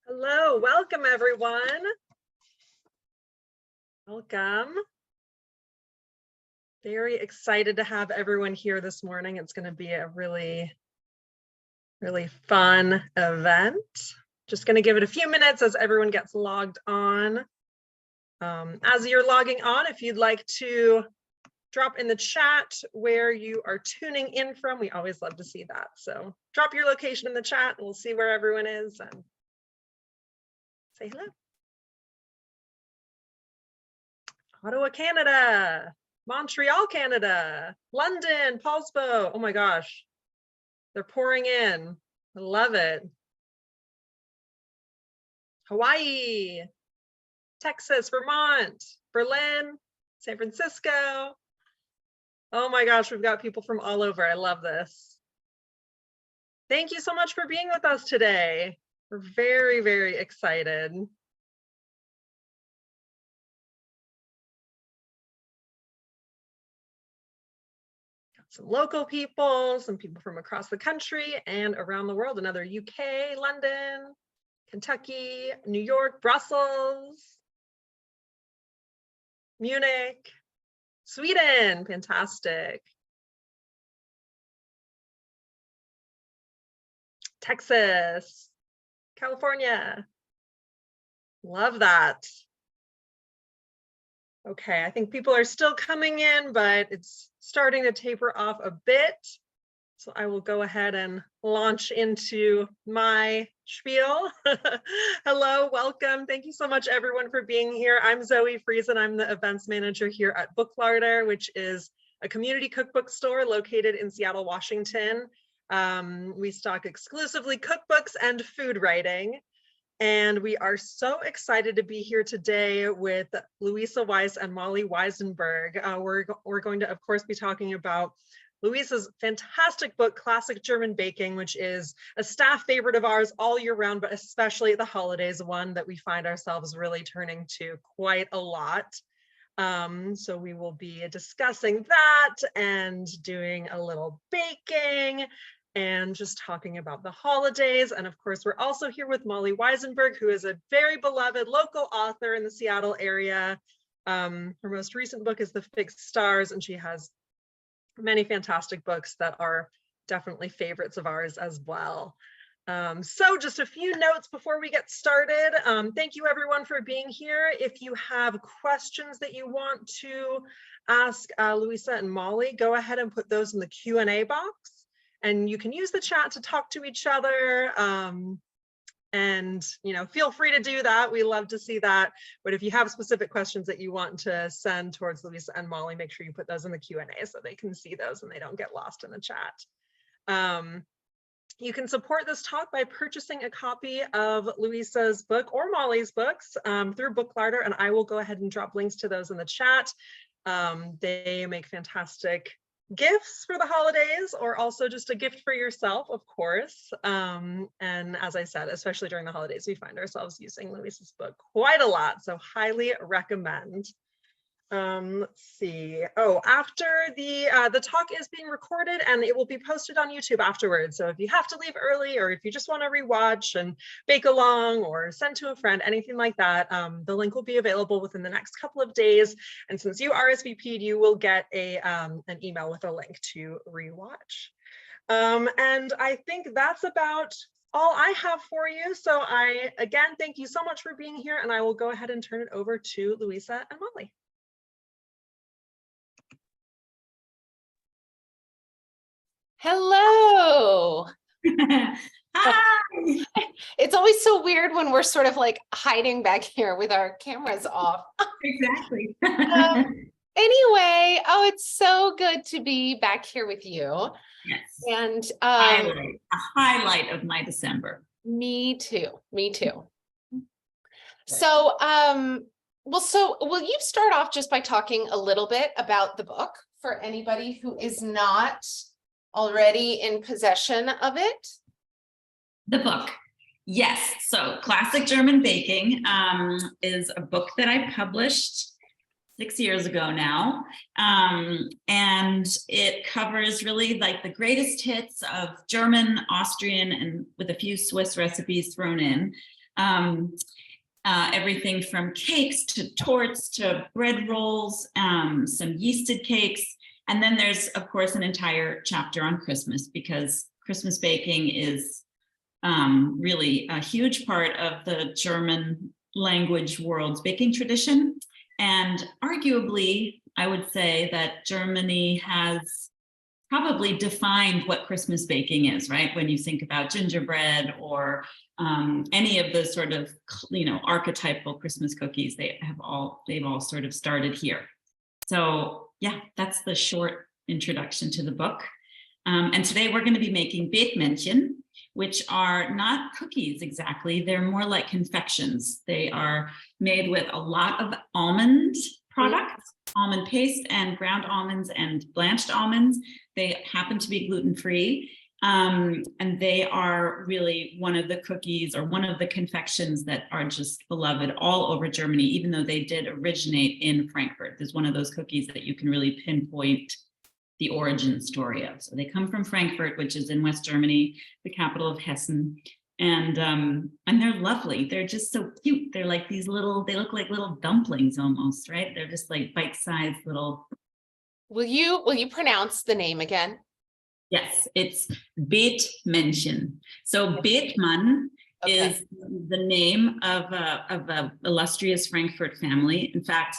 Hello, welcome everyone. Welcome. Very excited to have everyone here this morning. It's going to be a really fun event. Just going to give it a few minutes as everyone gets logged on. As you're logging on, if you'd like to drop in the chat where you are tuning in from, we always love to see that. So drop your location in the chat and we'll see where everyone is and say hello. Ottawa, Canada, Montreal, Canada, London, Paulsbo. Oh my gosh, they're pouring in. I love it. Hawaii, Texas, Vermont, Berlin, San Francisco. Oh my gosh, we've got people from all over. I love this. Thank you so much for being with us today. We're very excited. Some local people, some people from across the country and around the world, another UK, London, Kentucky, New York, Brussels, Munich, Sweden, fantastic. Texas, California, love that. Okay, I think people are still coming in, but it's starting to taper off a bit. So I will go ahead and launch into my spiel. Hello, welcome. Thank you so much everyone for being here. I'm Zoe Friesen. I'm the events manager here at Booklarder, which is a community cookbook store located in Seattle, Washington. We stock exclusively cookbooks and food writing. And we are so excited to be here today with Luisa Weiss and Molly Wizenberg. We're going to, of course, be talking about Luisa's fantastic book, Classic German Baking, which is a staff favorite of ours all year round, but especially at the holidays, one that we find ourselves really turning to quite a lot. So we will be discussing that and doing a little baking and just talking about the holidays. And of course, we're also here with Molly Wizenberg, who is a very beloved local author in the Seattle area. Her most recent book is The Fixed Stars, and she has many fantastic books that are definitely favorites of ours as well. So just a few notes before we get started. Thank you everyone for being here. If you have questions that you want to ask Luisa and Molly, go ahead and put those in the Q&A box. And you can use the chat to talk to each other. And feel free to do that. We love to see that. But if you have specific questions that you want to send towards Luisa and Molly, make sure you put those in the Q&A so they can see those and they don't get lost in the chat. You can support this talk by purchasing a copy of Luisa's book or Molly's books through Booklarder, and I will go ahead and drop links to those in the chat. They make fantastic gifts for the holidays, or also just a gift for yourself, of course. And as I said, especially during the holidays, we find ourselves using Luisa's book quite a lot, so highly recommend. Let's see. Oh, after the talk is being recorded and it will be posted on YouTube afterwards. So if you have to leave early, or if you just want to rewatch and bake along or send to a friend, anything like that, the link will be available within the next couple of days. And since you RSVP'd, you will get an email with a link to rewatch. And I think that's about all I have for you. So again, thank you so much for being here, and I will go ahead and turn it over to Luisa and Molly. Hello. Hi. It's always so weird when we're sort of like hiding back here with our cameras off. Exactly. Anyway, oh, it's so good to be back here with you. Yes. And a highlight of my December. Me too. So, so will you start off just by talking a little bit about the book for anybody who is not already in possession of it? The book. Yes. So Classic German Baking is a book that I published 6 years ago now. And it covers really like the greatest hits of German, Austrian, and with a few Swiss recipes thrown in. Everything from cakes to torts to bread rolls, some yeasted cakes. And then there's, of course, an entire chapter on Christmas, because Christmas baking is really a huge part of the German language world's baking tradition. And arguably, I would say that Germany has probably defined what Christmas baking is, right? When you think about gingerbread or any of the sort of, archetypal Christmas cookies, they've all sort of started here. So yeah, that's the short introduction to the book. And today we're going to be making Bethmannchen, which are not cookies exactly. They're more like confections. They are made with a lot of almond products, almond paste and ground almonds and blanched almonds. They happen to be gluten-free. And they are really one of the cookies or one of the confections that are just beloved all over Germany, even though they did originate in Frankfurt. There's one of those cookies that you can really pinpoint the origin story of. So they come from Frankfurt, which is in West Germany, the capital of Hessen. And they're lovely. They're just so cute. They're like these little, they look like little dumplings almost, right? They're just like bite-sized little. Will you pronounce the name again? Yes, it's Bethmannchen. So Bethmann is the name of a illustrious Frankfurt family. In fact,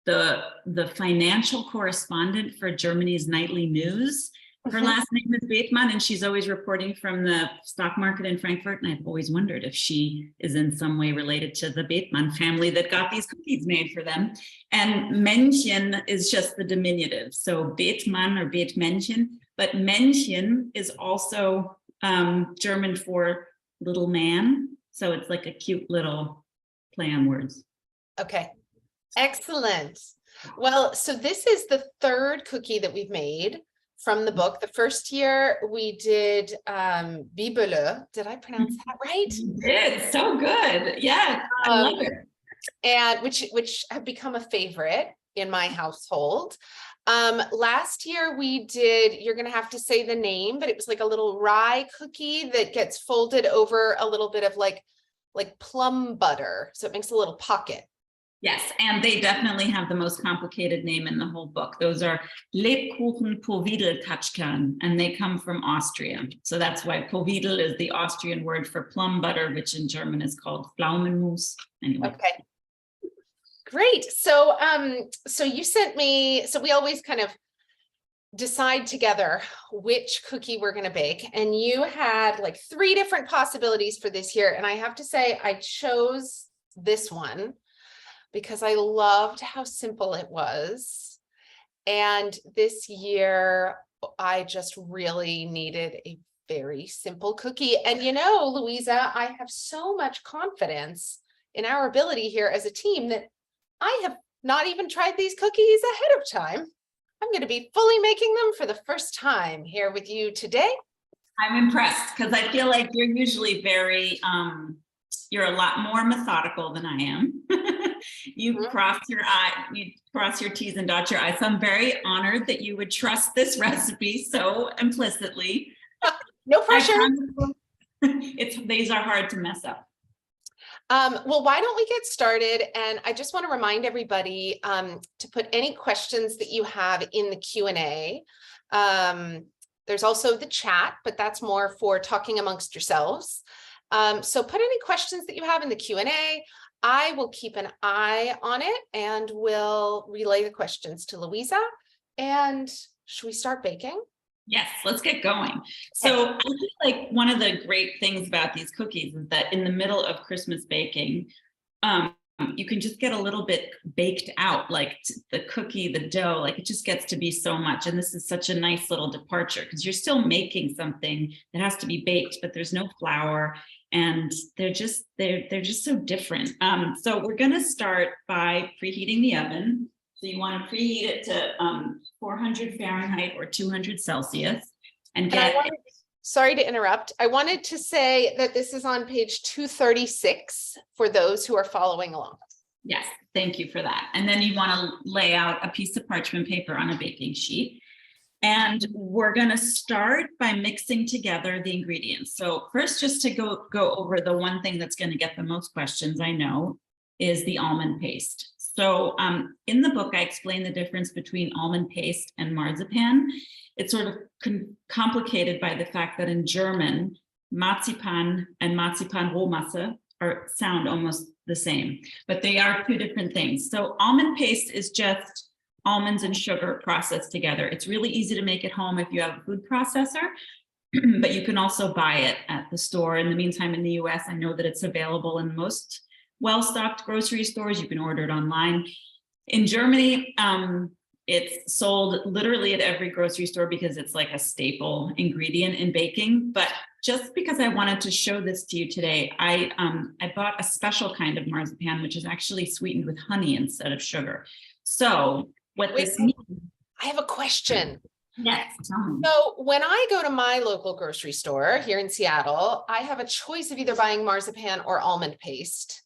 the financial correspondent for Germany's nightly news, her last name is Bethmann, and she's always reporting from the stock market in Frankfurt. And I've always wondered if she is in some way related to the Bethmann family that got these cookies made for them. And Männchen is just the diminutive. So Bethmann or Bethmannchen, but Männchen is also German for little man. So it's like a cute little play on words. Okay, excellent. Well, so this is the third cookie that we've made from the book. The first year we did Bibelö. Did I pronounce that right? You did, so good. Yeah, I love it. And which have become a favorite in my household. Last year we did, you're gonna have to say the name, but it was like a little rye cookie that gets folded over a little bit of like plum butter. So it makes a little pocket. Yes, and they definitely have the most complicated name in the whole book. Those are Lebkuchen Powidelkatschkern, and they come from Austria. So that's why Powidl is the Austrian word for plum butter, which in German is called Pflaumenmus. Anyway. Okay. Great. So so you sent me, so we always kind of decide together which cookie we're going to bake, and you had like 3 different possibilities for this year, and I have to say I chose this one because I loved how simple it was. And this year, I just really needed a very simple cookie. And Louisa, I have so much confidence in our ability here as a team that I have not even tried these cookies ahead of time. I'm going to be fully making them for the first time here with you today. I'm impressed because I feel like you're usually very, you're a lot more methodical than I am. You cross your T's and dot your I's. So I'm very honored that you would trust this recipe so implicitly. No pressure. These are hard to mess up. Well, why don't we get started? And I just want to remind everybody to put any questions that you have in the Q&A. There's also the chat, but that's more for talking amongst yourselves. So put any questions that you have in the Q&A. I will keep an eye on it and will relay the questions to Louisa. And should we start baking? Yes, let's get going. So I feel like one of the great things about these cookies is that in the middle of Christmas baking, you can just get a little bit baked out, like the cookie, the dough, like it just gets to be so much. And this is such a nice little departure because you're still making something that has to be baked, but there's no flour. And they're just so different. So we're going to start by preheating the oven. So you want to preheat it to 400 Fahrenheit or 200 Celsius and get. Sorry to interrupt. I wanted to say that this is on page 236 for those who are following along. Yes, thank you for that. And then you want to lay out a piece of parchment paper on a baking sheet. And we're going to start by mixing together the ingredients. So first, just to go over the one thing that's going to get the most questions, I know, is the almond paste. So in the book, I explain the difference between almond paste and marzipan. It's sort of complicated by the fact that in German, Marzipan and Marzipanrohmasse sound almost the same, but they are two different things. So almond paste is just almonds and sugar processed together. It's really easy to make at home if you have a food processor, but you can also buy it at the store. In the meantime, in the US, I know that it's available in most well-stocked grocery stores. You can order it online. In Germany, it's sold literally at every grocery store because it's like a staple ingredient in baking. But just because I wanted to show this to you today, I bought a special kind of marzipan, which is actually sweetened with honey instead of sugar. So what this means. I have a question. Yes, tell me. So when I go to my local grocery store here in Seattle, I have a choice of either buying marzipan or almond paste.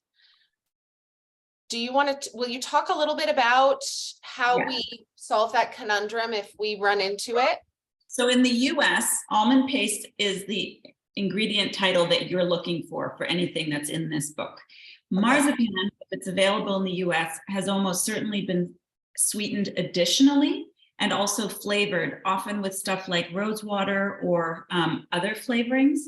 Do you want to, will you talk a little bit about how we solve that conundrum if we run into it? So in the US, almond paste is the ingredient title that you're looking for anything that's in this book. Marzipan, if it's available in the US, has almost certainly been sweetened additionally and also flavored, often with stuff like rose water or other flavorings.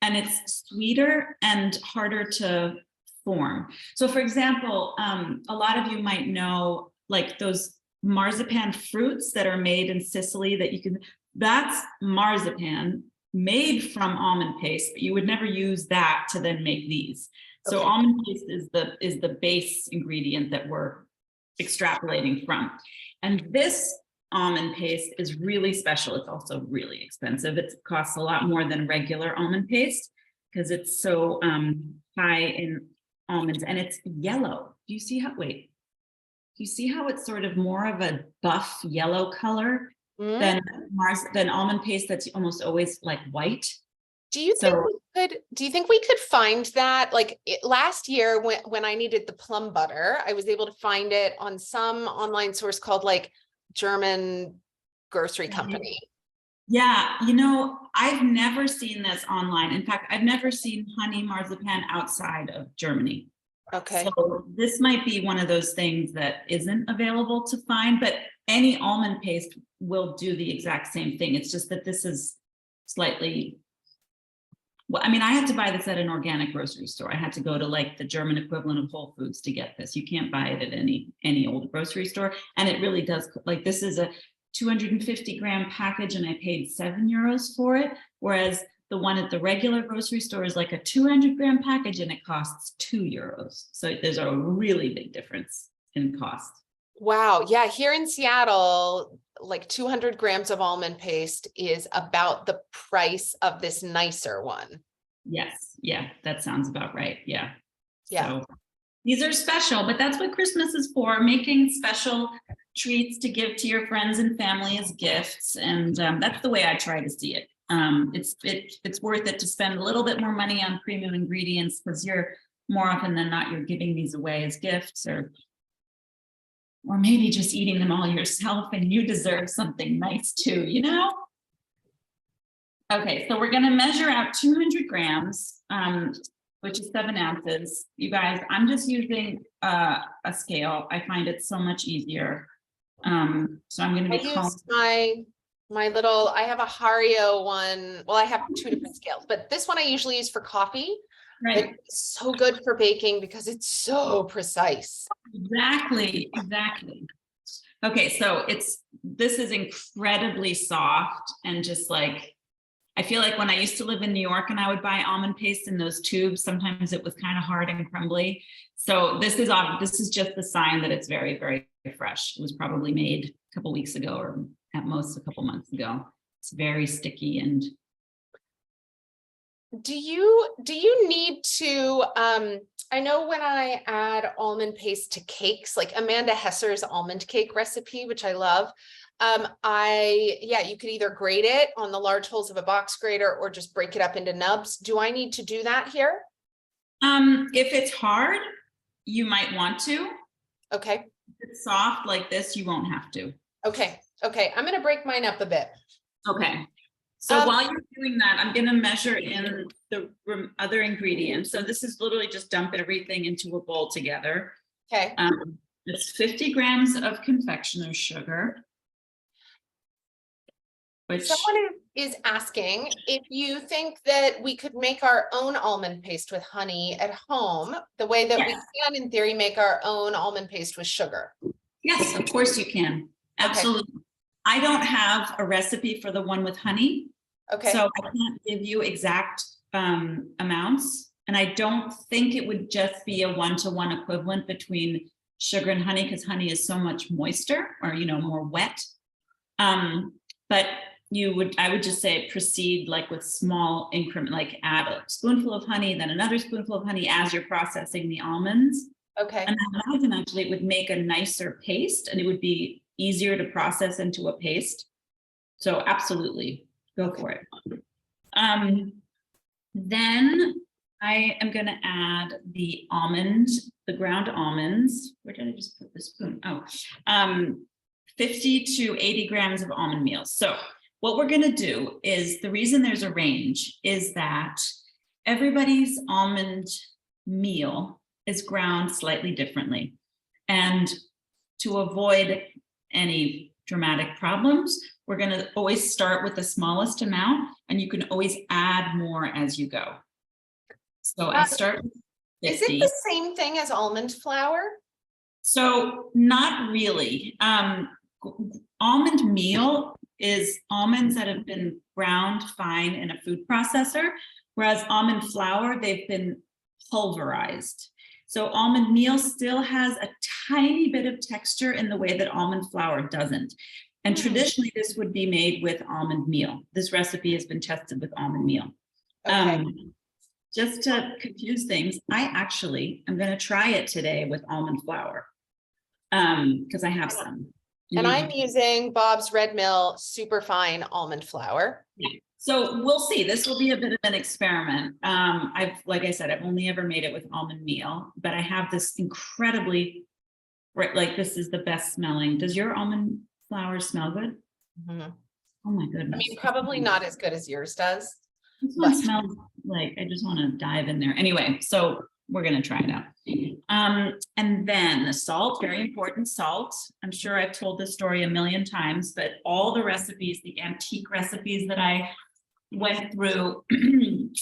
And it's sweeter and harder to form. So for example, a lot of you might know like those marzipan fruits that are made in Sicily that you can, that's marzipan made from almond paste, but you would never use that to then make these. So almond paste is the base ingredient that we're extrapolating from. And this almond paste is really special. It's also really expensive. It costs a lot more than regular almond paste because it's so high in almonds, and it's yellow. Do you see how, wait, do you see how it's sort of more of a buff yellow color than almond paste that's almost always like white? Do you think we could find that like last year when I needed the plum butter, I was able to find it on some online source called like German grocery company. Yeah, you know, I've never seen this online. In fact, I've never seen honey marzipan outside of Germany. Okay. So this might be one of those things that isn't available to find, but any almond paste will do the exact same thing. It's just that this is slightly, well, I mean, I had to buy this at an organic grocery store. I had to go to like the German equivalent of Whole Foods to get this. You can't buy it at any old grocery store. And it really does, like this is a 250 gram package and I paid €7 for it. Whereas the one at the regular grocery store is like a 200 gram package and it costs €2. So there's a really big difference in cost. Wow. Yeah. Here in Seattle, like 200 grams of almond paste is about the price of this nicer one. Yes. Yeah. That sounds about right. Yeah. Yeah. So these are special, but that's what Christmas is for, making special treats to give to your friends and family as gifts. And that's the way I try to see it. It's worth it to spend a little bit more money on premium ingredients because you're more often than not, you're giving these away as gifts or maybe just eating them all yourself and you deserve something nice too, you know? Okay, so we're gonna measure out 200 grams, which is 7 ounces. You guys, I'm just using a scale. I find it so much easier. So I'm gonna be my little, I have a Hario one. Well, I have 2 different scales, but this one I usually use for coffee. Right. It's so good for baking because it's so precise. Exactly. Okay, so this is incredibly soft and just like, I feel like when I used to live in New York and I would buy almond paste in those tubes, sometimes it was kind of hard and crumbly. So this is just the sign that it's very, very fresh. It was probably made a couple weeks ago or at most a couple months ago. It's very sticky. And do you need to I know when I add almond paste to cakes, like Amanda Hesser's almond cake recipe, which I love, you could either grate it on the large holes of a box grater or just break it up into nubs. Do I need to do that here? If it's hard, you might want to. Okay. If it's soft like this, you won't have to. Okay. Okay, I'm gonna break mine up a bit. Okay. So Um, while you're doing that, I'm gonna measure in the other ingredients. So this is literally just dump everything into a bowl together. Okay, It's 50 grams of confectioner's sugar. Which, someone is asking if you think that we could make our own almond paste with honey at home, the way that we Yes. can in theory make our own almond paste with sugar. yes, of course you can. Absolutely. I don't have a recipe for the one with honey. Okay, So I can't give you exact amounts. And I don't think it would just be a one-to-one equivalent between sugar and honey, because honey is so much moister or, more wet. But I would just say proceed like with small increment, like add a spoonful of honey, then another spoonful of honey as you're processing the almonds. okay. And I imagine actually it would make a nicer paste and it would be easier to process into a paste. So absolutely go for it. Then I am going to add the ground almonds. Where did I just put the spoon? 50 to 80 grams of almond meal. So what we're going to do is, the reason there's a range is that everybody's almond meal is ground slightly differently. And to avoid any dramatic problems, we're going to always start with the smallest amount, and you can always add more as you go. So I start with 50. Is it the same thing as almond flour? So not really. Almond meal is almonds that have been ground fine in a food processor, whereas almond flour, they've been pulverized. So almond meal still has a tiny bit of texture in the way that almond flour doesn't. And traditionally, this would be made with almond meal. This recipe has been tested with almond meal. Okay. Just to confuse things, I actually am going to try it today with almond flour because I have some. And I'm using Bob's Red Mill superfine almond flour. Yeah. So we'll see. This will be a bit of an experiment. Like I said, I've only ever made it with almond meal, but I have this incredibly, like this is the best smelling. Does your almond flour smell good? Mm-hmm. Oh my goodness. I mean, probably not as good as yours does. This one smells like I just want to dive in there. Anyway, so we're going to try it out. And then the salt, very important salt. I'm sure I've told this story a million times, but all the recipes, the antique recipes that I went through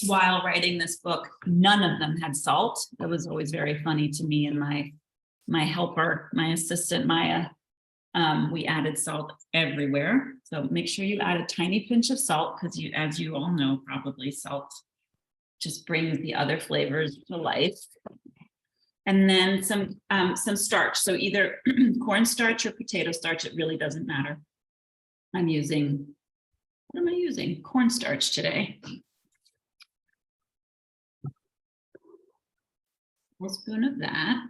while writing this book, none of them had salt. That was always very funny to me and my helper, my assistant, Maya. We added salt everywhere. So make sure you add a tiny pinch of salt because as you all know, probably salt just brings the other flavors to life. And then some starch. So either cornstarch or potato starch, it really doesn't matter. What am I using? Cornstarch today. A spoon of that.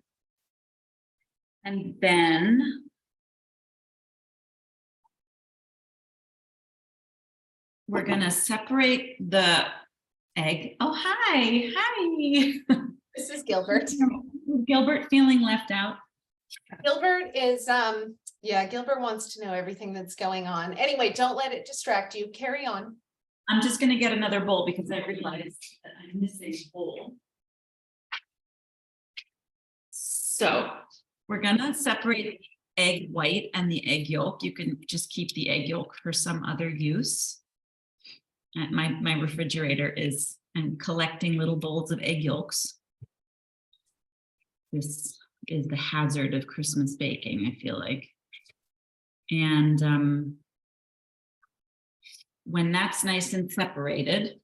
And then we're going to separate the egg. Oh, hi. This is Gilbert. Gilbert feeling left out. Gilbert is, Gilbert wants to know everything that's going on. Anyway, don't let it distract you. Carry on. I'm just going to get another bowl because I realized that I'm missing a bowl. So we're going to separate the egg white and the egg yolk. You can just keep the egg yolk for some other use. And my refrigerator I'm collecting little bowls of egg yolks. This is the hazard of Christmas baking, I feel like. And when that's nice and separated,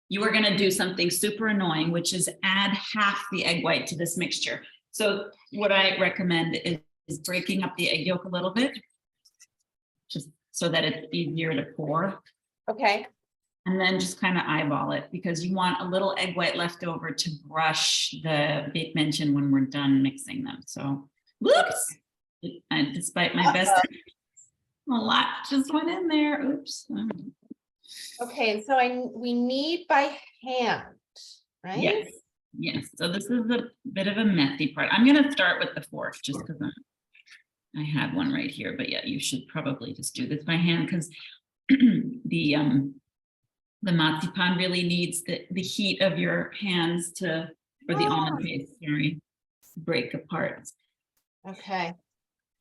you are going to do something super annoying, which is add half the egg white to this mixture. So what I recommend is breaking up the egg yolk a little bit, just so that it's easier to pour. Okay. And then just kind of eyeball it because you want a little egg white left over to brush the Bethmannchen when we're done mixing them. So, whoops! Despite my best, a lot just went in there. Oops. Okay, and so we knead by hand, right? Yes. So this is a bit of a messy part. I'm going to start with the fork just because I had one right here, but yeah, you should probably just do this by hand because the marzipan really needs the heat of your hands to, or the almond paste, sorry, break apart. Okay.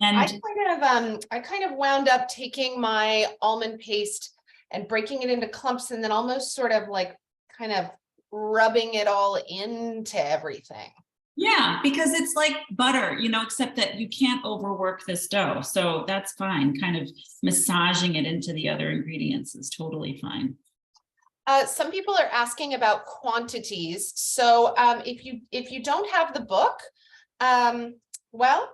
And I kind of wound up taking my almond paste and breaking it into clumps and then almost sort of like kind of rubbing it all into everything. yeah, because it's like butter, you know, except that you can't overwork this dough. So that's fine. Kind of massaging it into the other ingredients is totally fine. Some people are asking about quantities. So if you don't have the book, well,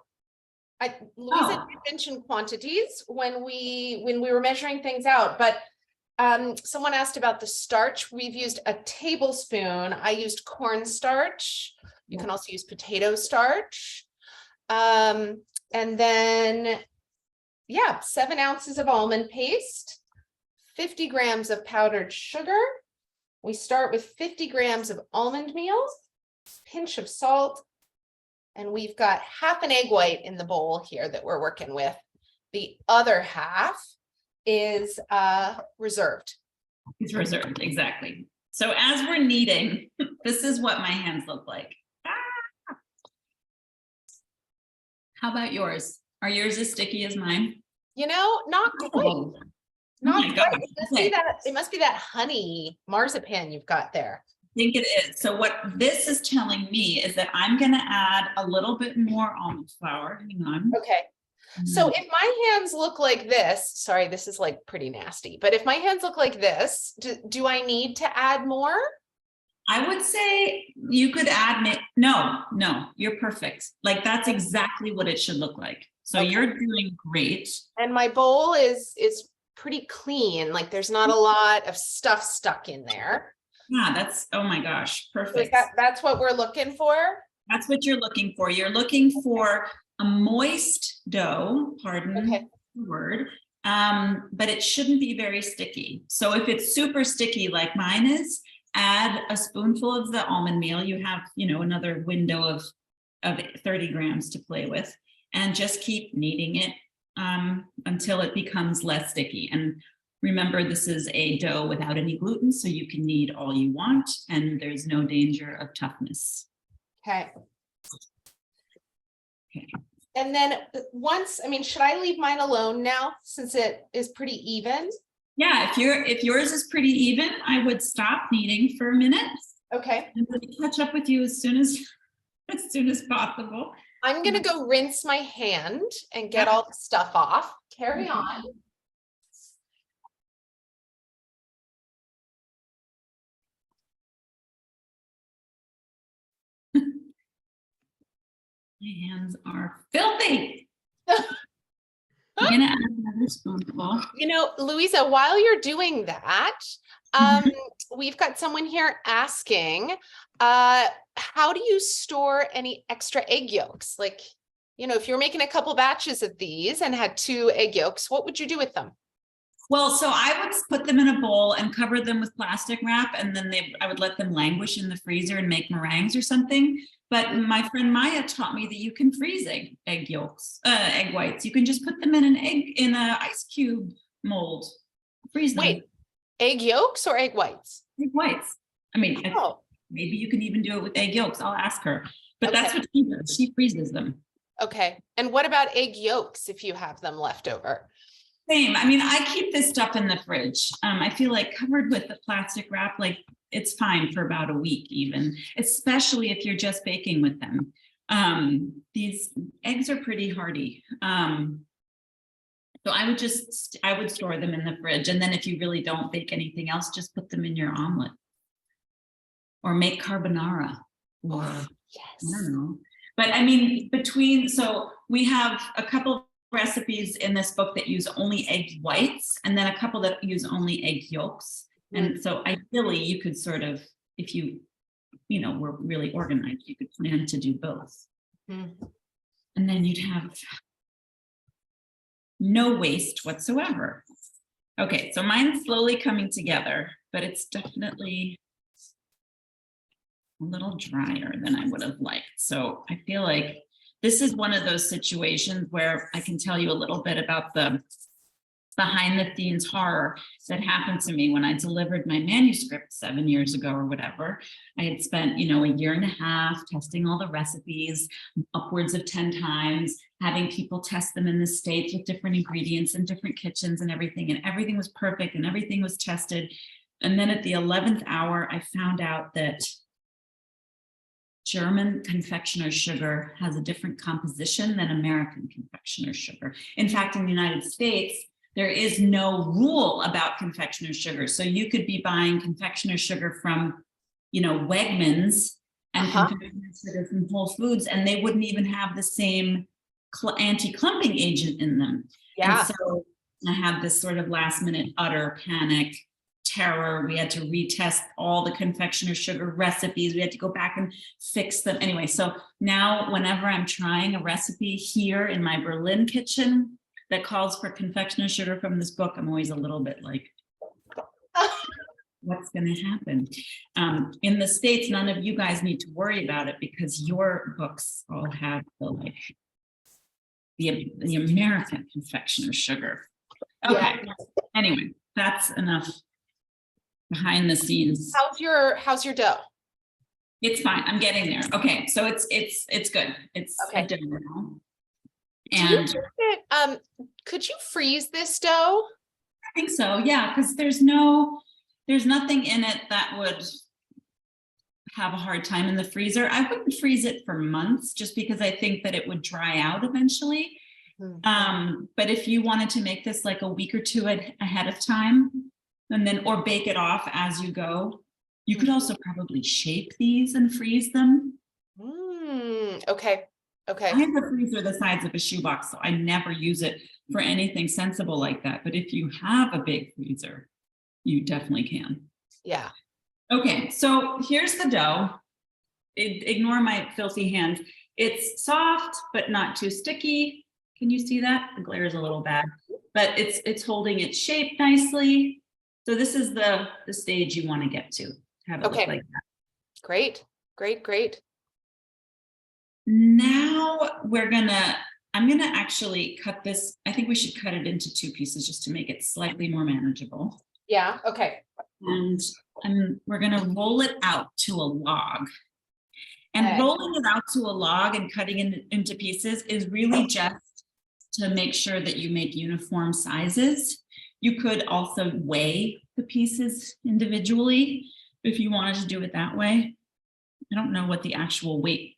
Luisa did mention quantities when we were measuring things out, but someone asked about the starch. We've used a tablespoon. I used cornstarch. You can also use potato starch. And then, yeah, 7 ounces of almond paste, 50 grams of powdered sugar. We start with 50 grams of almond meal, pinch of salt, and we've got half an egg white in the bowl here that we're working with. The other half is reserved. It's reserved, exactly. So as we're kneading, this is what my hands look like. Ah! How about yours? Are yours as sticky as mine? You know, not quite. Oh, Not my quite. God. It must be that honey marzipan you've got there. I think it is. So what this is telling me is that I'm going to add a little bit more almond flour. Hang on. Okay. So if my hands look like this, sorry, this is like pretty nasty, but if my hands look like this, do I need to add more? I would say you could add, no, you're perfect. Like that's exactly what it should look like. So Okay. you're doing great. And my bowl is pretty clean. Like there's not a lot of stuff stuck in there. Yeah, that's, oh my gosh, So perfect. that's what we're looking for. That's what you're looking for. You're looking for a moist dough, pardon the word, but it shouldn't be very sticky. So if it's super sticky like mine is, add a spoonful of the almond meal. You have, you know, another window of 30 grams to play with, and just keep kneading it until it becomes less sticky. And remember, this is a dough without any gluten, so you can knead all you want, and there's no danger of toughness. Okay. Okay. And then once, I mean, should I leave mine alone now since it is pretty even? Yeah, if yours is pretty even, I would stop kneading for a minute. Okay. And then catch up with you as soon as possible. I'm gonna go rinse my hand and get all the stuff off. Carry on. My hands are filthy. I'm gonna add another spoonful. You know, Luisa, while you're doing that, we've got someone here asking, how do you store any extra egg yolks? Like, you know, if you're making a couple batches of these and had 2 egg yolks, what would you do with them? Well, so I would put them in a bowl and cover them with plastic wrap, and then I would let them languish in the freezer and make meringues or something. But my friend Maya taught me that you can freeze egg yolks, egg whites. You can just put them in an ice cube mold, freeze them. Wait, egg yolks or egg whites? Egg whites. I mean, maybe you can even do it with egg yolks. I'll ask her. But that's what she does. She freezes them. Okay. And what about egg yolks if you have them left over? Same. I mean, I keep this stuff in the fridge. I feel like covered with the plastic wrap, like it's fine for about a week even, especially if you're just baking with them. These eggs are pretty hardy. So I would store them in the fridge. And then if you really don't bake anything else, just put them in your omelet or make carbonara. Or, yes. I don't know. But I mean, so we have a couple recipes in this book that use only egg whites, and then a couple that use only egg yolks. And so ideally you could sort of, if you were really organized, you could plan to do both. And then you'd have no waste whatsoever. Okay, so mine's slowly coming together, but it's definitely a little drier than I would have liked. So I feel like this is one of those situations where I can tell you a little bit about the behind the scenes horror that happened to me when I delivered my manuscript 7 years ago or whatever. I had spent, a year and a half testing all the recipes, upwards of 10 times, having people test them in the States with different ingredients and different kitchens and everything was perfect and everything was tested. And then at the 11th hour, I found out that German confectioner's sugar has a different composition than American confectioner's sugar. In fact, in the United States, there is no rule about confectioner's sugar. So you could be buying confectioner's sugar from, Wegmans and confectioner's sugar from Whole Foods, and they wouldn't even have the same anti-clumping agent in them. Yeah. And so I had this sort of last minute utter panic, terror. We had to retest all the confectioner's sugar recipes. We had to go back and fix them. Anyway, so now whenever I'm trying a recipe here in my Berlin kitchen that calls for confectioner's sugar from this book, I'm always a little bit like, what's going to happen? In the States, none of you guys need to worry about it because your books all have the American confectioner's sugar. Okay. Yeah. Anyway, that's enough behind the scenes. How's your dough? It's fine. I'm getting there. Okay, so it's good. It's Okay. a dough now. Do you And think that, could you freeze this dough? I think so, yeah, because there's nothing in it that would have a hard time in the freezer. I wouldn't freeze it for months just because I think that it would dry out eventually. But if you wanted to make this like a week or two ahead of time, and then or bake it off as you go, you could also probably shape these and freeze them. Okay. I have a freezer the size of a shoebox, so I never use it for anything sensible like that. But if you have a big freezer, you definitely can. Yeah. Okay, so here's the dough. Ignore my filthy hands. It's soft, but not too sticky. Can you see that? The glare is a little bad, but it's holding its shape nicely. So this is the stage you want to get to have it look like that. Great. Now I'm gonna actually cut this. I think we should cut it into 2 pieces just to make it slightly more manageable. Yeah. Okay. And we're gonna roll it out to a log. And Okay. rolling it out to a log and cutting it into pieces is really just to make sure that you make uniform sizes. You could also weigh the pieces individually if you wanted to do it that way. I don't know what the actual weight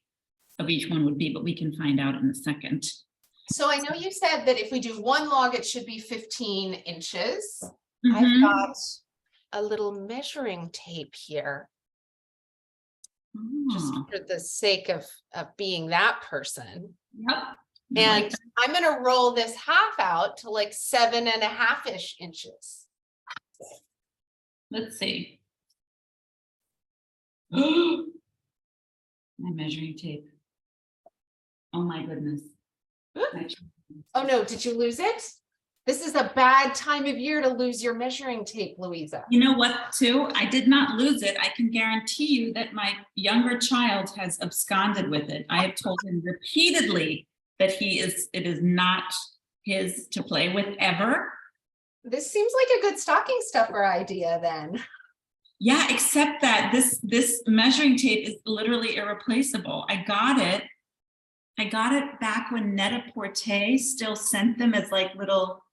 of each one would be, but we can find out in a second. So I know you said that if we do 1 log, it should be 15 inches. Mhm. I've got a little measuring tape here, just Oh, for the sake of being that person. yep. And I'm going to roll this half out to like 7.5-ish inches. Let's see. My measuring tape. Oh my goodness. Oh no, did you lose it? This is a bad time of year to lose your measuring tape, Louisa. You know what, too? I did not lose it. I can guarantee you that my younger child has absconded with it. I have told him repeatedly that it is not his to play with ever. This seems like a good stocking stuffer idea then. Yeah, except that this measuring tape is literally irreplaceable. I got it back when Net-a-Porter still sent them as like little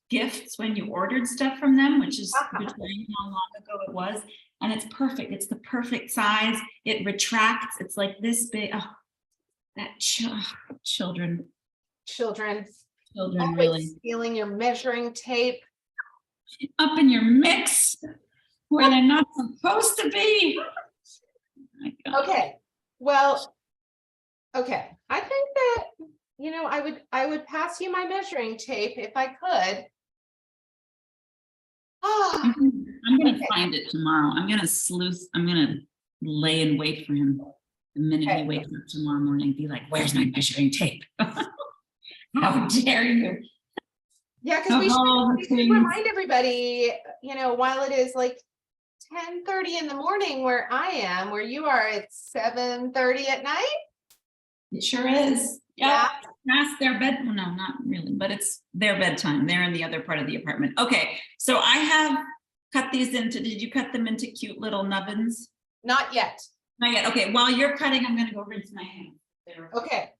gifts when you ordered stuff from them, which is how long ago it was. And it's perfect. It's the perfect size. It retracts. It's like this big. Oh, that children Always really stealing your measuring tape. up in your mix where they're not supposed to be. Oh my God. Okay, well, okay. I think that, I would pass you my measuring tape if I could. Oh, I'm gonna find it tomorrow. I'm gonna lay in wait for him the minute he wakes up tomorrow morning, be like, where's my measuring tape? How dare you? yeah, because we should remind everybody, while it is like 10:30 in the morning where I am, where you are at 7:30 at night. It sure is. Yeah. Past their bed. Well, no, not really, but it's their bedtime. They're in the other part of the apartment. Okay, so I have cut these into, did you cut them into cute little nubbins? Not yet. Not yet. Okay, while you're cutting, I'm gonna go rinse my hands. There. Okay.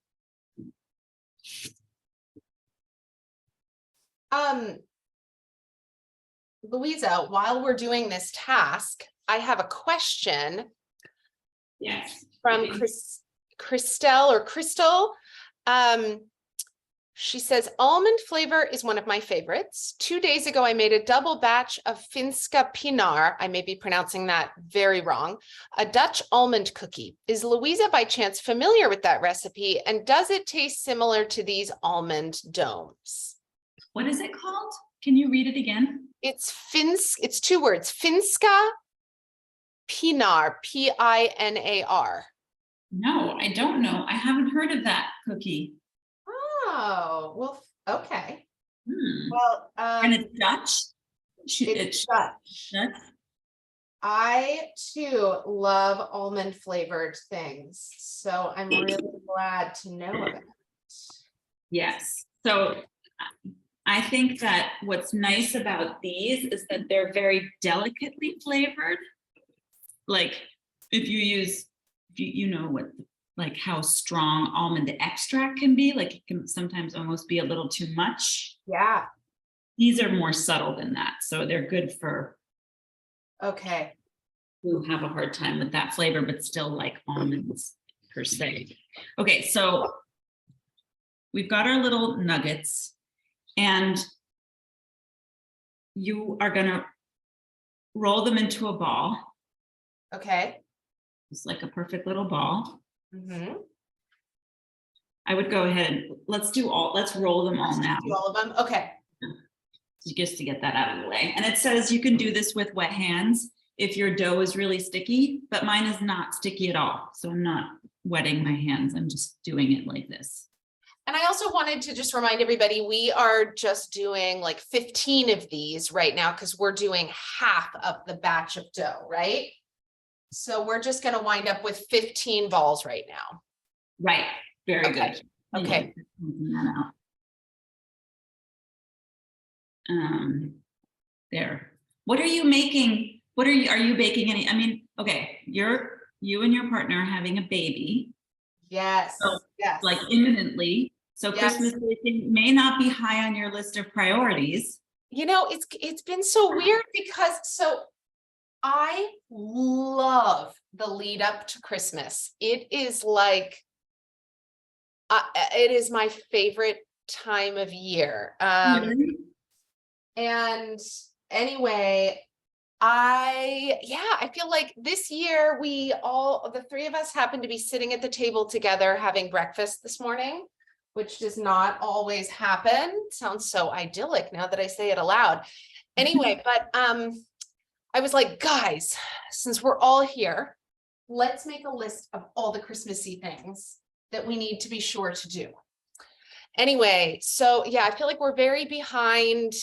Louisa, while we're doing this task, I have a question Yes. from Christelle or Crystal. She says, almond flavor is one of my favorites. 2 days ago, I made a double batch of Finska pinar. I may be pronouncing that very wrong. A Dutch almond cookie. Is Louisa by chance familiar with that recipe? And does it taste similar to these almond domes? What is it called? Can you read it again? It's it's 2 words, Finska pinar, P-I-N-A-R. No, I don't know. I haven't heard of that cookie. Oh, well, okay. Hmm. Well, And it's Dutch? it's Dutch. Dutch? I too love almond flavored things, so I'm really glad to know about it. Yes. So I think that what's nice about these is that they're very delicately flavored. Like if you use, you know what, like how strong almond extract can be, like it can sometimes almost be a little too much. Yeah. These are more subtle than that. So they're good for Okay. who have a hard time with that flavor, but still like almonds per se. Okay, so we've got our little nuggets and you are gonna roll them into a ball. Okay. It's like a perfect little ball. Mm-hmm. I would go ahead and let's roll them all now. Do all of them? Okay. Just to get that out of the way. And it says you can do this with wet hands if your dough is really sticky, but mine is not sticky at all. So I'm not wetting my hands. I'm just doing it like this. And I also wanted to just remind everybody, we are just doing like 15 of these right now because we're doing half of the batch of dough, right? So we're just going to wind up with 15 balls right now. Right. Very Okay. good. Okay. There. What are you making? Are you baking any? I mean, okay, you and your partner are having a baby. Yes. So, yes. like imminently. So Yes. Christmas baking may not be high on your list of priorities. You know, it's been so weird because I love the lead up to Christmas. It is like, it is my favorite time of year. And anyway, I feel like this year the 3 of us happened to be sitting at the table together having breakfast this morning, which does not always happen. Sounds so idyllic now that I say it aloud. Anyway, but I was like, guys, since we're all here, let's make a list of all the Christmassy things that we need to be sure to do. Anyway, so yeah, I feel like we're very behind,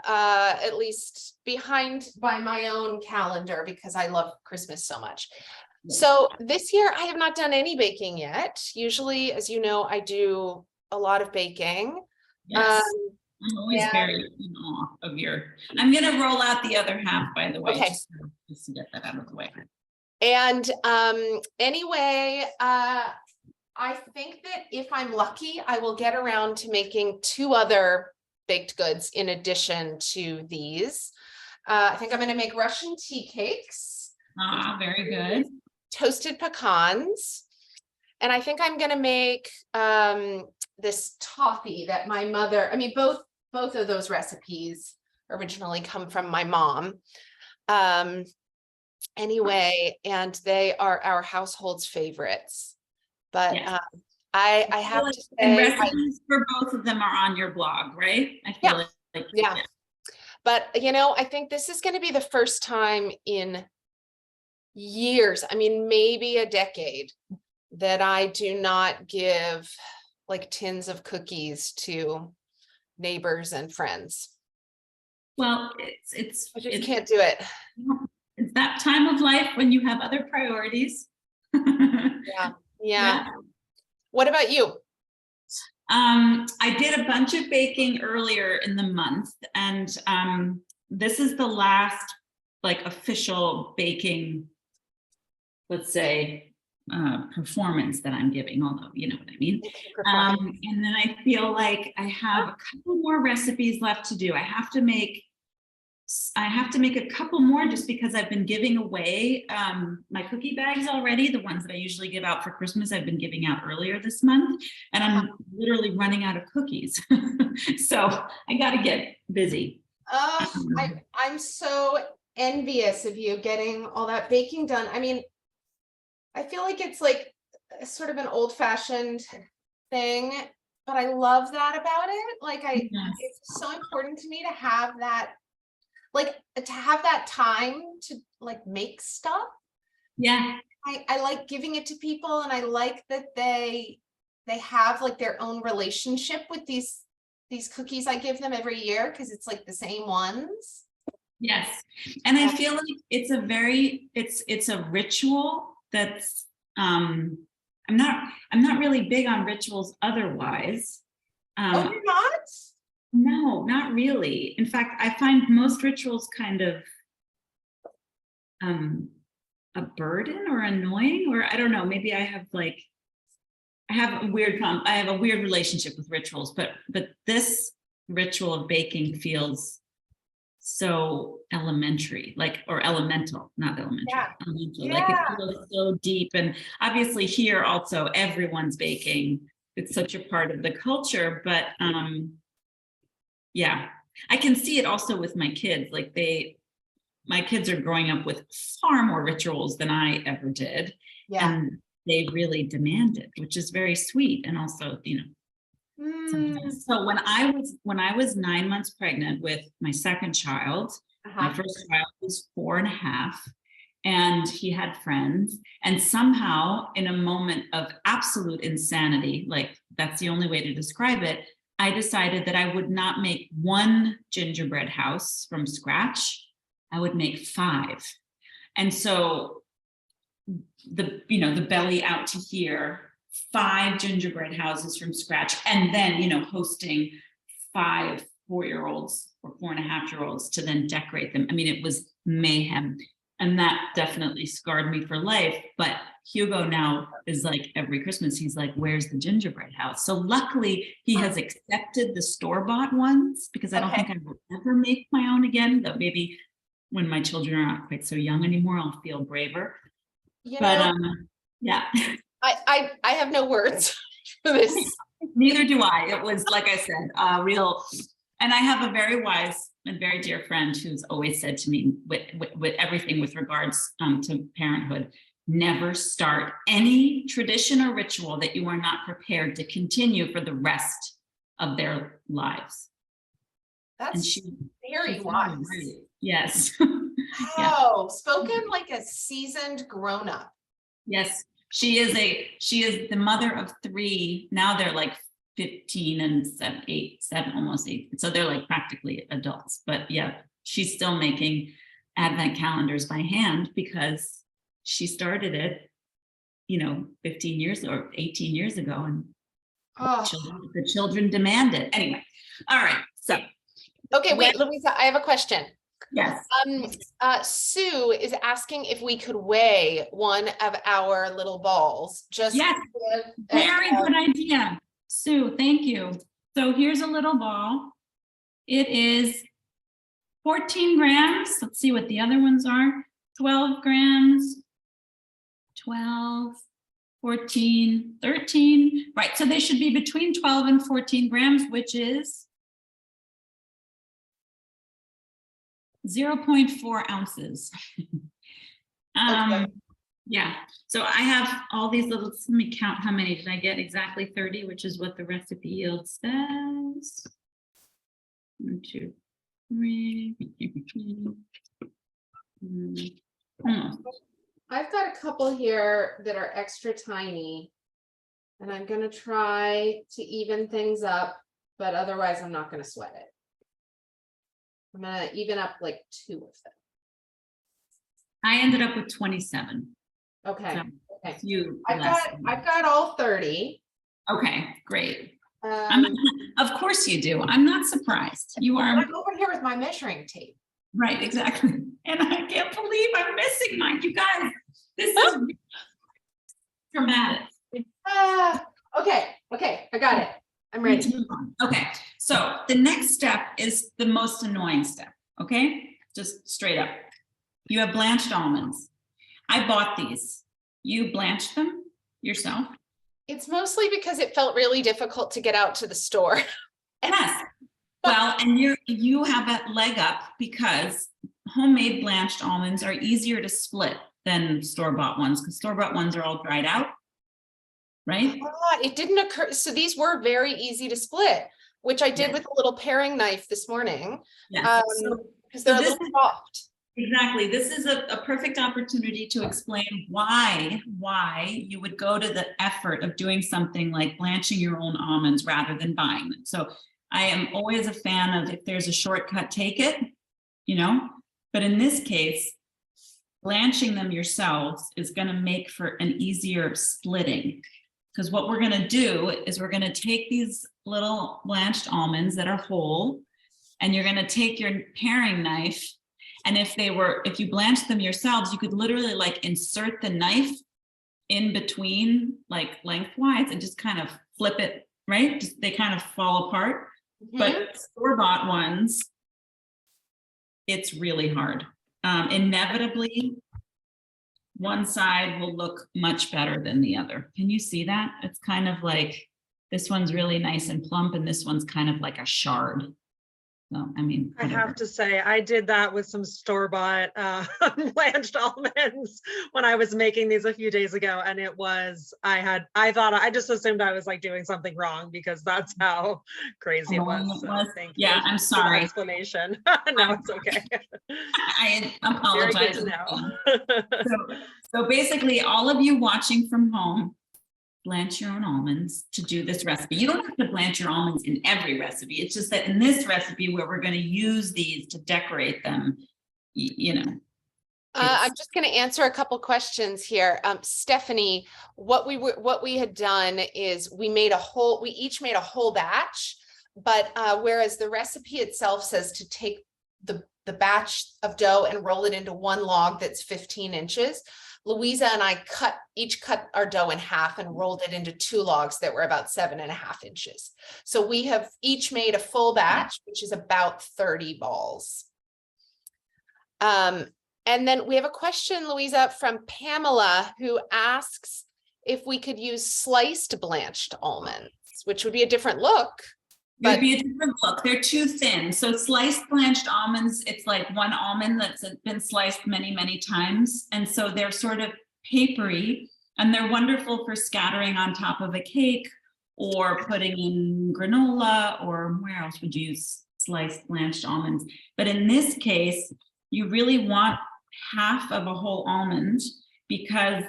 at least behind by my own calendar because I love Christmas so much. So this year I have not done any baking yet. Usually, as you know, I do a lot of baking. Yes. I'm always very in awe of I'm going to roll out the other half, by the way, okay. just to get that out of the way. And anyway, I think that if I'm lucky, I will get around to making 2 other baked goods in addition to these. I think I'm going to make Russian tea cakes. Ah, very good. Toasted pecans. And I think I'm going to make this toffee that my mother, I mean, both of those recipes originally come from my mom. Anyway, and they are our household's favorites. But yes. I have to say, and recipes for both of them are on your blog, right? I feel like yeah. But you know, I think this is going to be the first time in years, I mean, maybe a decade, that I do not give like tins of cookies to neighbors and friends. Well, I just can't do it. It's that time of life when you have other priorities. Yeah. What about you? I did a bunch of baking earlier in the month, and this is the last like official baking, let's say, performance that I'm giving, although you know what I mean. And then I feel like I have a couple more recipes left to do. I have to make a couple more just because I've been giving away my cookie bags already. The ones that I usually give out for Christmas, I've been giving out earlier this month, and I'm literally running out of cookies. So I got to get busy. I'm so envious of you getting all that baking done. I mean, I feel like it's like sort of an old-fashioned thing, but I love that about it. Like it's so important to me to have that, like to have that time to like make stuff. Yeah. I like giving it to people, and I like that they have like their own relationship with these cookies I give them every year, because it's like the same ones. Yes. And I feel like it's a ritual that's I'm not really big on rituals otherwise. Oh, you're not? No, not really. In fact, I find most rituals kind of a burden or annoying, or I don't know, maybe I have a weird relationship with rituals, but this ritual of baking feels so elementary, or elemental, not elementary. Yeah. Elemental. Yeah. Like it feels so deep. And obviously here also everyone's baking. It's such a part of the culture, but yeah, I can see it also with my kids. Like my kids are growing up with far more rituals than I ever did. Yeah. And they really demand it, which is very sweet. And also, so when I was 9 months pregnant with my second child, my first child was 4.5, and he had friends. And somehow in a moment of absolute insanity, like that's the only way to describe it, I decided that I would not make one gingerbread house from scratch. I would make 5. And so the belly out to here, 5 gingerbread houses from scratch, and then hosting 5 4-year-olds or 4.5-year-olds to then decorate them. I mean, it was mayhem, and that definitely scarred me for life. But Hugo now is like, every Christmas he's like, where's the gingerbread house? So luckily he has accepted the store-bought ones, because I don't think I will ever make my own again, though maybe when my children are not quite so young anymore, I'll feel braver. Yeah. I have no words for this. Neither do I. It was, like I said, real. And I have a very wise and very dear friend who's always said to me with everything with regards to parenthood, never start any tradition or ritual that you are not prepared to continue for the rest of their lives. That's very wise. Right. Yes. Wow, spoken like a seasoned grown-up. Yes, she is the mother of 3. Now they're like 15 and 7, almost 8. So they're like practically adults. But yeah, she's still making advent calendars by hand because she started it, 15 years or 18 years ago, and the children demand it. Anyway, all right. So okay, wait, Louisa, I have a question. Yes. Sue is asking if we could weigh one of our little balls. Yes, very good idea, Sue. Thank you. So here's a little ball. It is 14 grams. Let's see what the other ones are. 12 grams, 12, 14, 13. Right, so they should be between 12 and 14 grams, which is 0.4 ounces. Yeah, so I have all these little, let me count how many. Did I get exactly 30, which is what the recipe yield says? 1, 2, 3. I've got a couple here that are extra tiny, and I'm gonna try to even things up, but otherwise I'm not gonna sweat it. I'm gonna even up like 2 of them. I ended up with 27. Okay. So Okay. you I've got all 30. Okay, great. Um, Of course you do. I'm not surprised. You are I'm over here with my measuring tape. right, exactly. And I can't believe I'm missing mine. You guys, this is dramatic. Okay, I got it. I'm ready. Okay, so the next step is the most annoying step, okay? Just straight up. You have blanched almonds. I bought these. You blanched them yourself? It's mostly because it felt really difficult to get out to the store. Yes. Well, and you have a leg up because homemade blanched almonds are easier to split than store-bought ones, because store-bought ones are all dried out, right? It didn't occur. So these were very easy to split, which I did Yeah. with a little paring knife this morning. Yes. Because they're a this little soft. Exactly. This is a perfect opportunity to explain why you would go to the effort of doing something like blanching your own almonds rather than buying them. So I am always a fan of, if there's a shortcut, take it, you know, but in this case, blanching them yourselves is going to make for an easier splitting. Because what we're going to do is we're going to take these little blanched almonds that are whole, and you're going to take your paring knife. And if you blanched them yourselves, you could literally like insert the knife in between, like lengthwise, and just kind of flip it, right? Just, they kind of fall apart. But store-bought ones, it's really hard. Inevitably, one side will look much better than the other. Can you see that? It's kind of like, this one's really nice and plump, and this one's kind of like a shard. So, I mean, I have to say, I did that with some store-bought blanched almonds when I was making these a few days ago, and it was, I just assumed I was like doing something wrong because that's how crazy it was. So thank you. Yeah, I'm for the sorry. explanation. No, it's okay. I Very good apologize. to know. So basically, all of you watching from home, blanch your own almonds to do this recipe. You don't have to blanch your almonds in every recipe. It's just that in this recipe where we're going to use these to decorate them, you know. I'm just going to answer a couple questions here. Stephanie, what we had done is we each made a whole batch, but whereas the recipe itself says to take the batch of dough and roll it into one log that's 15 inches. Louisa and I each cut our dough in half and rolled it into 2 logs that were about 7.5 inches. So we have each made a full batch, which is about 30 balls. And then we have a question, Louisa, from Pamela, who asks if we could use sliced blanched almonds, which would be a different look. It would be a different look. They're too thin. So sliced blanched almonds, it's like one almond that's been sliced many, many times. And so they're sort of papery, and they're wonderful for scattering on top of a cake or putting in granola, or where else would you use sliced blanched almonds? But in this case, you really want half of a whole almond because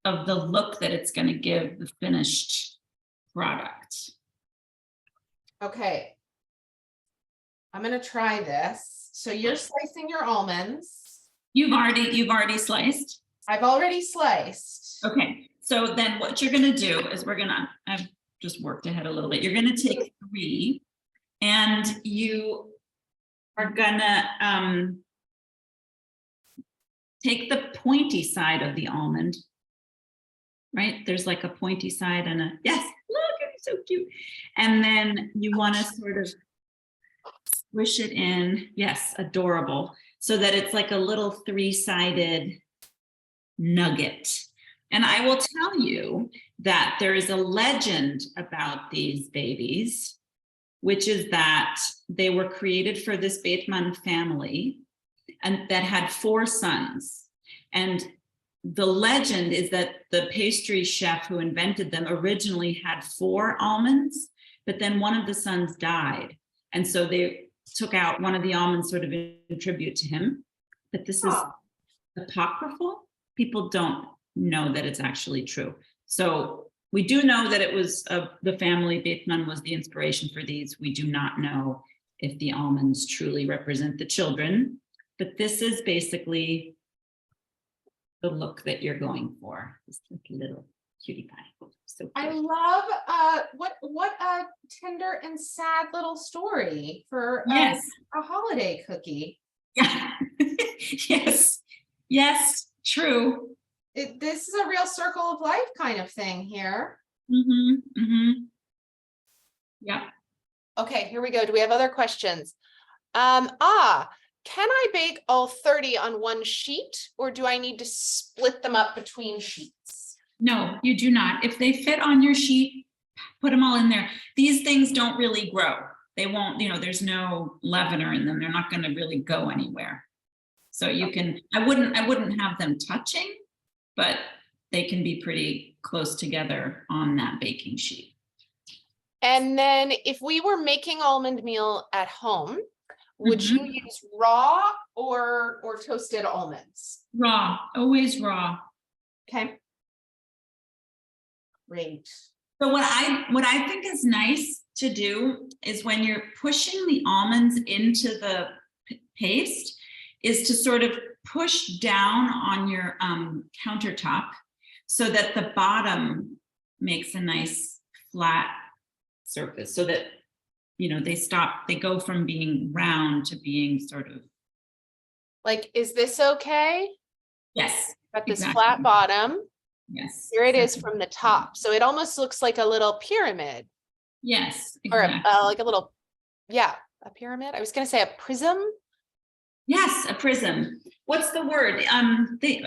of the look that it's going to give the finished product. Okay. I'm going to try this. So you're slicing your almonds. You've already sliced? I've already sliced. Okay. So then what you're going to do is I've just worked ahead a little bit. You're going to take 3 and you are going to take the pointy side of the almond, right? There's like a pointy side and yes, look, it's so cute. And then you want to sort of squish it in. Yes, adorable. So that it's like a little 3-sided nugget. And I will tell you that there is a legend about these babies, which is that they were created for this Bethmannchen family and that had 4 sons. And the legend is that the pastry chef who invented them originally had 4 almonds, but then one of the sons died. And so they took out one of the almonds sort of in tribute to him. But this is apocryphal. People don't know that it's actually true. So we do know that it was the family Bethmann was the inspiration for these. We do not know if the almonds truly represent the children, but this is basically the look that you're going for. This little cutie pie. So I cute. love what a tender and sad little story for Yes. a holiday cookie. Yeah. Yes. Yes. True. This is a real circle of life kind of thing here. Mm-hmm. Mm-hmm. Yeah. Okay, here we go. Do we have other questions? Can I bake all 30 on one sheet, or do I need to split them up between sheets? No, you do not. If they fit on your sheet, put them all in there. These things don't really grow. They won't, there's no leavener in them. They're not going to really go anywhere. So you can, I wouldn't have them touching, but they can be pretty close together on that baking sheet. And then if we were making almond meal at home, would you use raw or toasted almonds? Raw, always raw. Okay. Great. So what I think is nice to do is when you're pushing the almonds into the paste is to sort of push down on your countertop so that the bottom makes a nice flat surface so that, they go from being round to being sort of. Like, is this okay? Yes. Got this exactly. flat bottom. Yes. Here it is from the top. So it almost looks like a little pyramid. Yes. Exactly. Exactly. Or like a little, a pyramid. I was going to say a prism. Yes, a prism. What's the word? I feel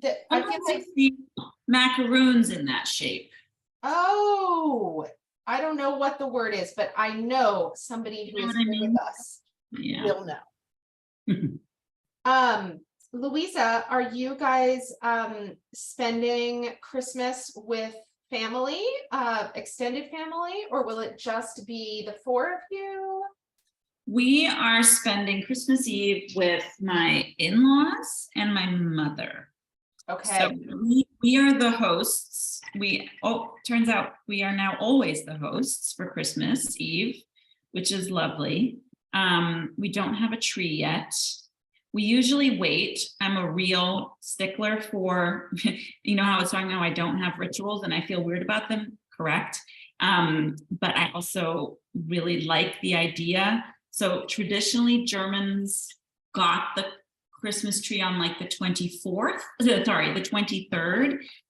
like, see macaroons in that shape. oh, I don't know what the word is, but I know somebody who is here with us will know. Louisa, are you guys spending Christmas with family, extended family, or will it just be the four of you? We are spending Christmas Eve with my in-laws and my mother. Okay. So we are the hosts. Turns out we are now always the hosts for Christmas Eve, which is lovely. We don't have a tree yet. We usually wait. I'm a real stickler for, how I was talking now, I don't have rituals and I feel weird about them, correct? But I also really like the idea. So traditionally Germans got the Christmas tree on like the 23rd.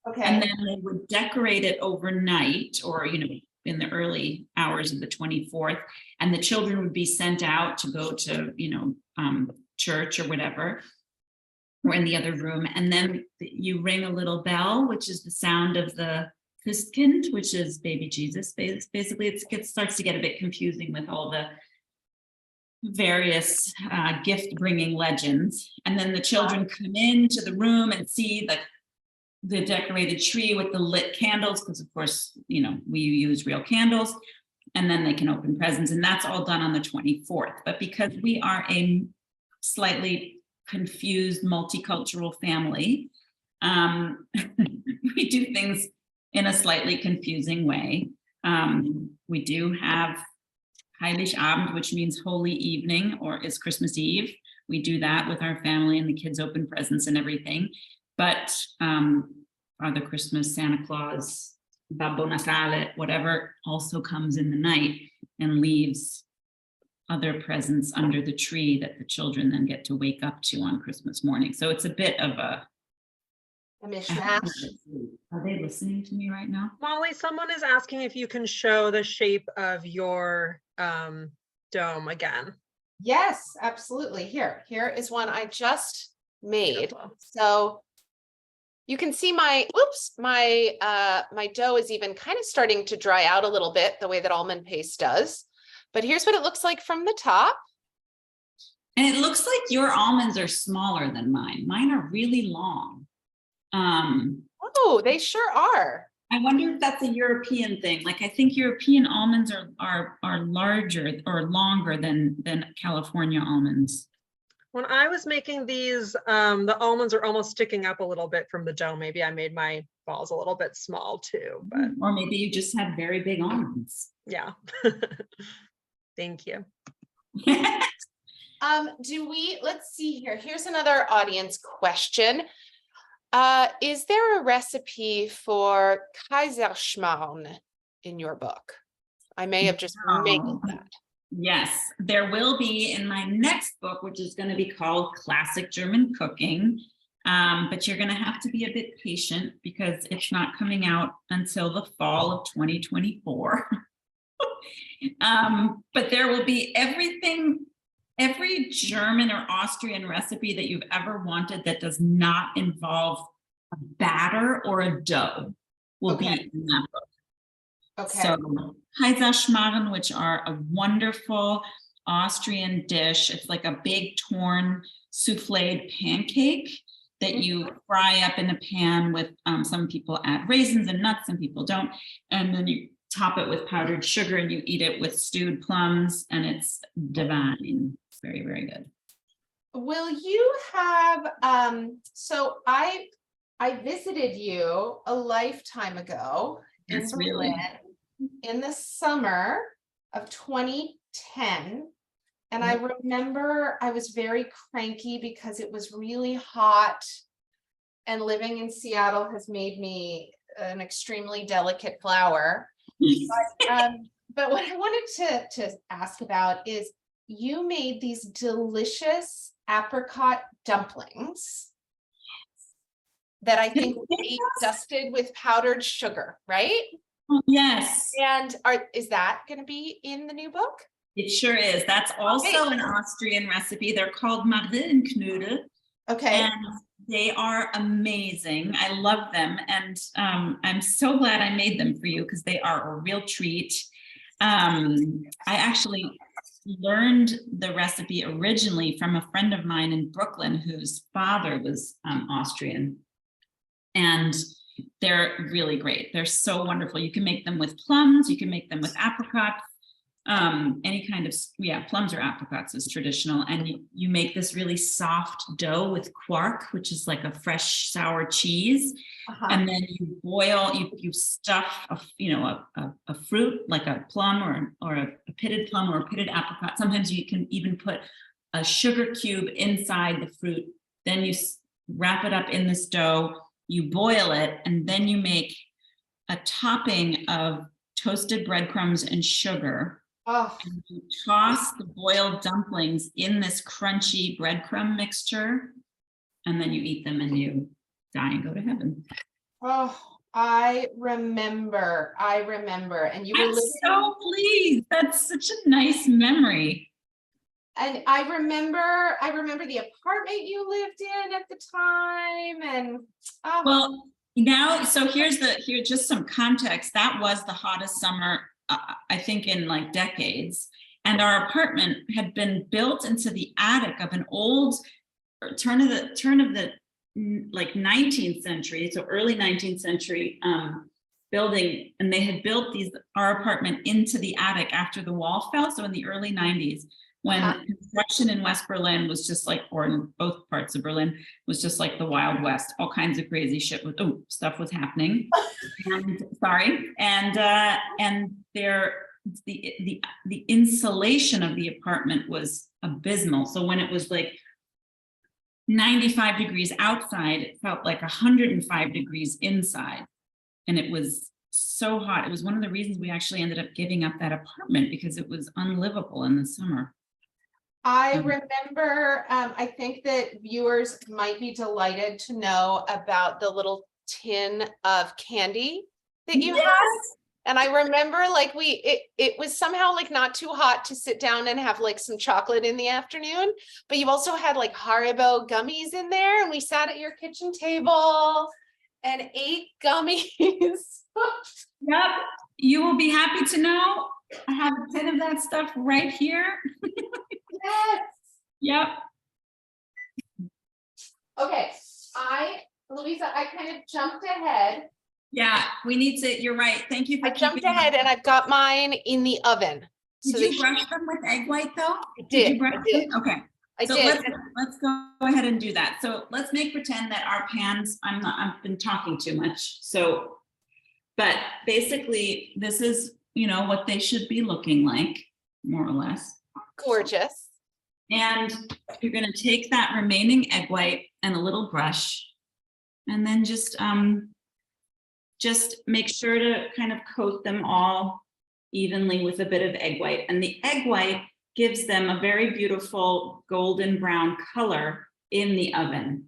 Okay. And then they would decorate it overnight or, in the early hours of the 24th. And the children would be sent out to go to, church or whatever, or in the other room. And then you ring a little bell, which is the sound of the Christkind, which is baby Jesus. Basically, it starts to get a bit confusing with all the various gift bringing legends. And then the children come into the room and see the decorated tree with the lit candles, because of course, we use real candles, and then they can open presents, and that's all done on the 24th. But because we are a slightly confused multicultural family, we do things in a slightly confusing way. We do have Heiligabend, which means holy evening, or is Christmas Eve. We do that with our family and the kids open presents and everything. But Father Christmas, Santa Claus, Babbo Natale, whatever, also comes in the night and leaves other presents under the tree that the children then get to wake up to on Christmas morning. So it's a bit of a mishmash. Are they listening to me right now? Molly, someone is asking if you can show the shape of your dome again. Yes, absolutely. Here is one I just made. Beautiful. So you can see my dough is even kind of starting to dry out a little bit, the way that almond paste does. But here's what it looks like from the top. And it looks like your almonds are smaller than mine. Mine are really long. Oh, they sure are. I wonder if that's a European thing. Like, I think European almonds are larger or longer than California almonds. When I was making these, the almonds are almost sticking up a little bit from the dough. Maybe I made my balls a little bit small too, but. Or maybe you just have very big almonds. Yeah. Thank you. Let's see here. Here's another audience question. Is there a recipe for Kaiserschmarrn in your book? I may have just made No. that. Yes, there will be in my next book, which is going to be called Classic German Cooking. But you're going to have to be a bit patient because it's not coming out until the fall of 2024. But there will be everything, every German or Austrian recipe that you've ever wanted that does not involve a batter or a dough will be in that book. Okay. So Kaiserschmarrn, which are a wonderful Austrian dish. It's like a big torn souffled pancake that you fry up in a pan with, some people add raisins and nuts, some people don't. And then you top it with powdered sugar and you eat it with stewed plums, and it's divine. It's very, very good. Will you have, so I visited you a lifetime ago in Yes, really. Berlin in the summer of 2010. And I remember I was very cranky because it was really hot, and living in Seattle has made me an extremely delicate flower. But what I wanted to ask about is you made these delicious apricot dumplings that I think we dusted with powdered sugar, right? Yes, And is that going to be in the new book? it sure is. That's also an Austrian recipe. They're called Marillenknödel. Okay. And they are amazing. I love them. And I'm so glad I made them for you because they are a real treat. I actually learned the recipe originally from a friend of mine in Brooklyn whose father was Austrian. And they're really great. They're so wonderful. You can make them with plums. You can make them with apricots. Any kind of, plums or apricots is traditional. And you make this really soft dough with quark, which is like a fresh sour cheese. And then you boil, you stuff a fruit like a plum or a pitted plum or a pitted apricot. Sometimes you can even put a sugar cube inside the fruit. Then you wrap it up in this dough, you boil it, and then you make a topping of toasted breadcrumbs and sugar. And you toss the boiled dumplings in this crunchy breadcrumb mixture, and then you eat them and you die and go to heaven. Oh, I remember. And you were I'm so pleased. That's such a nice memory. And I remember the apartment you lived in at the time. And well, now, so here's just some context. That was the hottest summer, I think, in like decades. And our apartment had been built into the attic of an old turn of the like 19th century, so early 19th century building. And they had built our apartment into the attic after the wall fell. So in the early 90s, when construction in West Berlin was just like, or in both parts of Berlin, was just like the Wild West. All kinds of crazy shit stuff was happening. And the insulation of the apartment was abysmal. So when it was like 95 degrees outside, it felt like 105 degrees inside. And it was so hot. It was one of the reasons we actually ended up giving up that apartment, because it was unlivable in the summer. I remember, I think that viewers might be delighted to know about the little tin of candy that you had. And I remember like it was somehow like not too hot to sit down and have like some chocolate in the afternoon, but you also had like Haribo gummies in there, and we sat at your kitchen table and ate gummies. Yep, you will be happy to know I have a tin of that stuff right here. Yes. Yep. Okay, Louisa, I kind of jumped ahead. Yeah, we need to, you're right. Thank you for I jumped ahead and I've got mine in the oven. Did you brush them with egg white though? I did. You brush them? Okay. I so did. Let's go ahead and do that. So let's make pretend that our pans, I've been talking too much. So, but basically this is, what they should be looking like, more or less. Gorgeous. And you're going to take that remaining egg white and a little brush, And then just make sure to kind of coat them all evenly with a bit of egg white. And the egg white gives them a very beautiful golden brown color in the oven.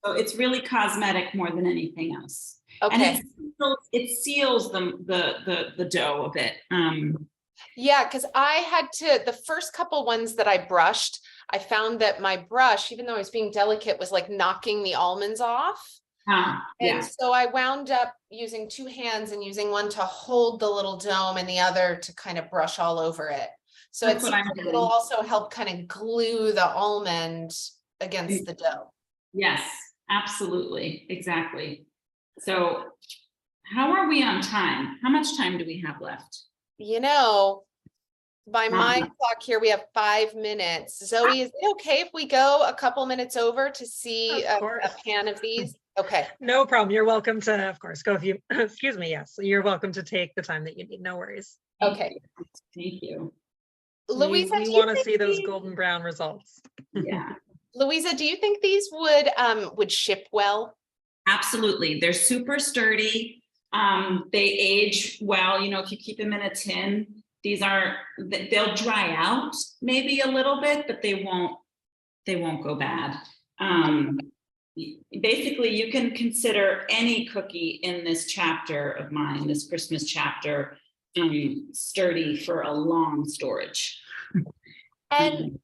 So it's really cosmetic more than anything else. Okay. And it seals the dough a bit. Yeah, because I had to, the first couple ones that I brushed, I found that my brush, even though I was being delicate, was like knocking the almonds off. And Yeah. so I wound up using 2 hands and using one to hold the little dome and the other to kind of brush all over it. So That's it what I'm seems like doing. it'll also help kind of glue the almond against the dough. Yes, absolutely. Exactly. So how are we on time? How much time do we have left? You know, by my Not clock here, we have 5 minutes. Zoe, is it okay if we go a couple minutes over to see Of a course. pan of these? Okay. No problem. You're welcome to, of course, go if you, excuse me, yes. You're welcome to take the time that you need. No worries. Okay. Thank you. Louisa, We do you want to think see those these- golden brown results. Yeah. Louisa, do you think these would ship well? Absolutely. They're super sturdy. They age well, you know, if you keep them in a tin. They'll dry out maybe a little bit, but they won't go bad. Basically, you can consider any cookie in this chapter of mine, this Christmas chapter, sturdy for a long storage. And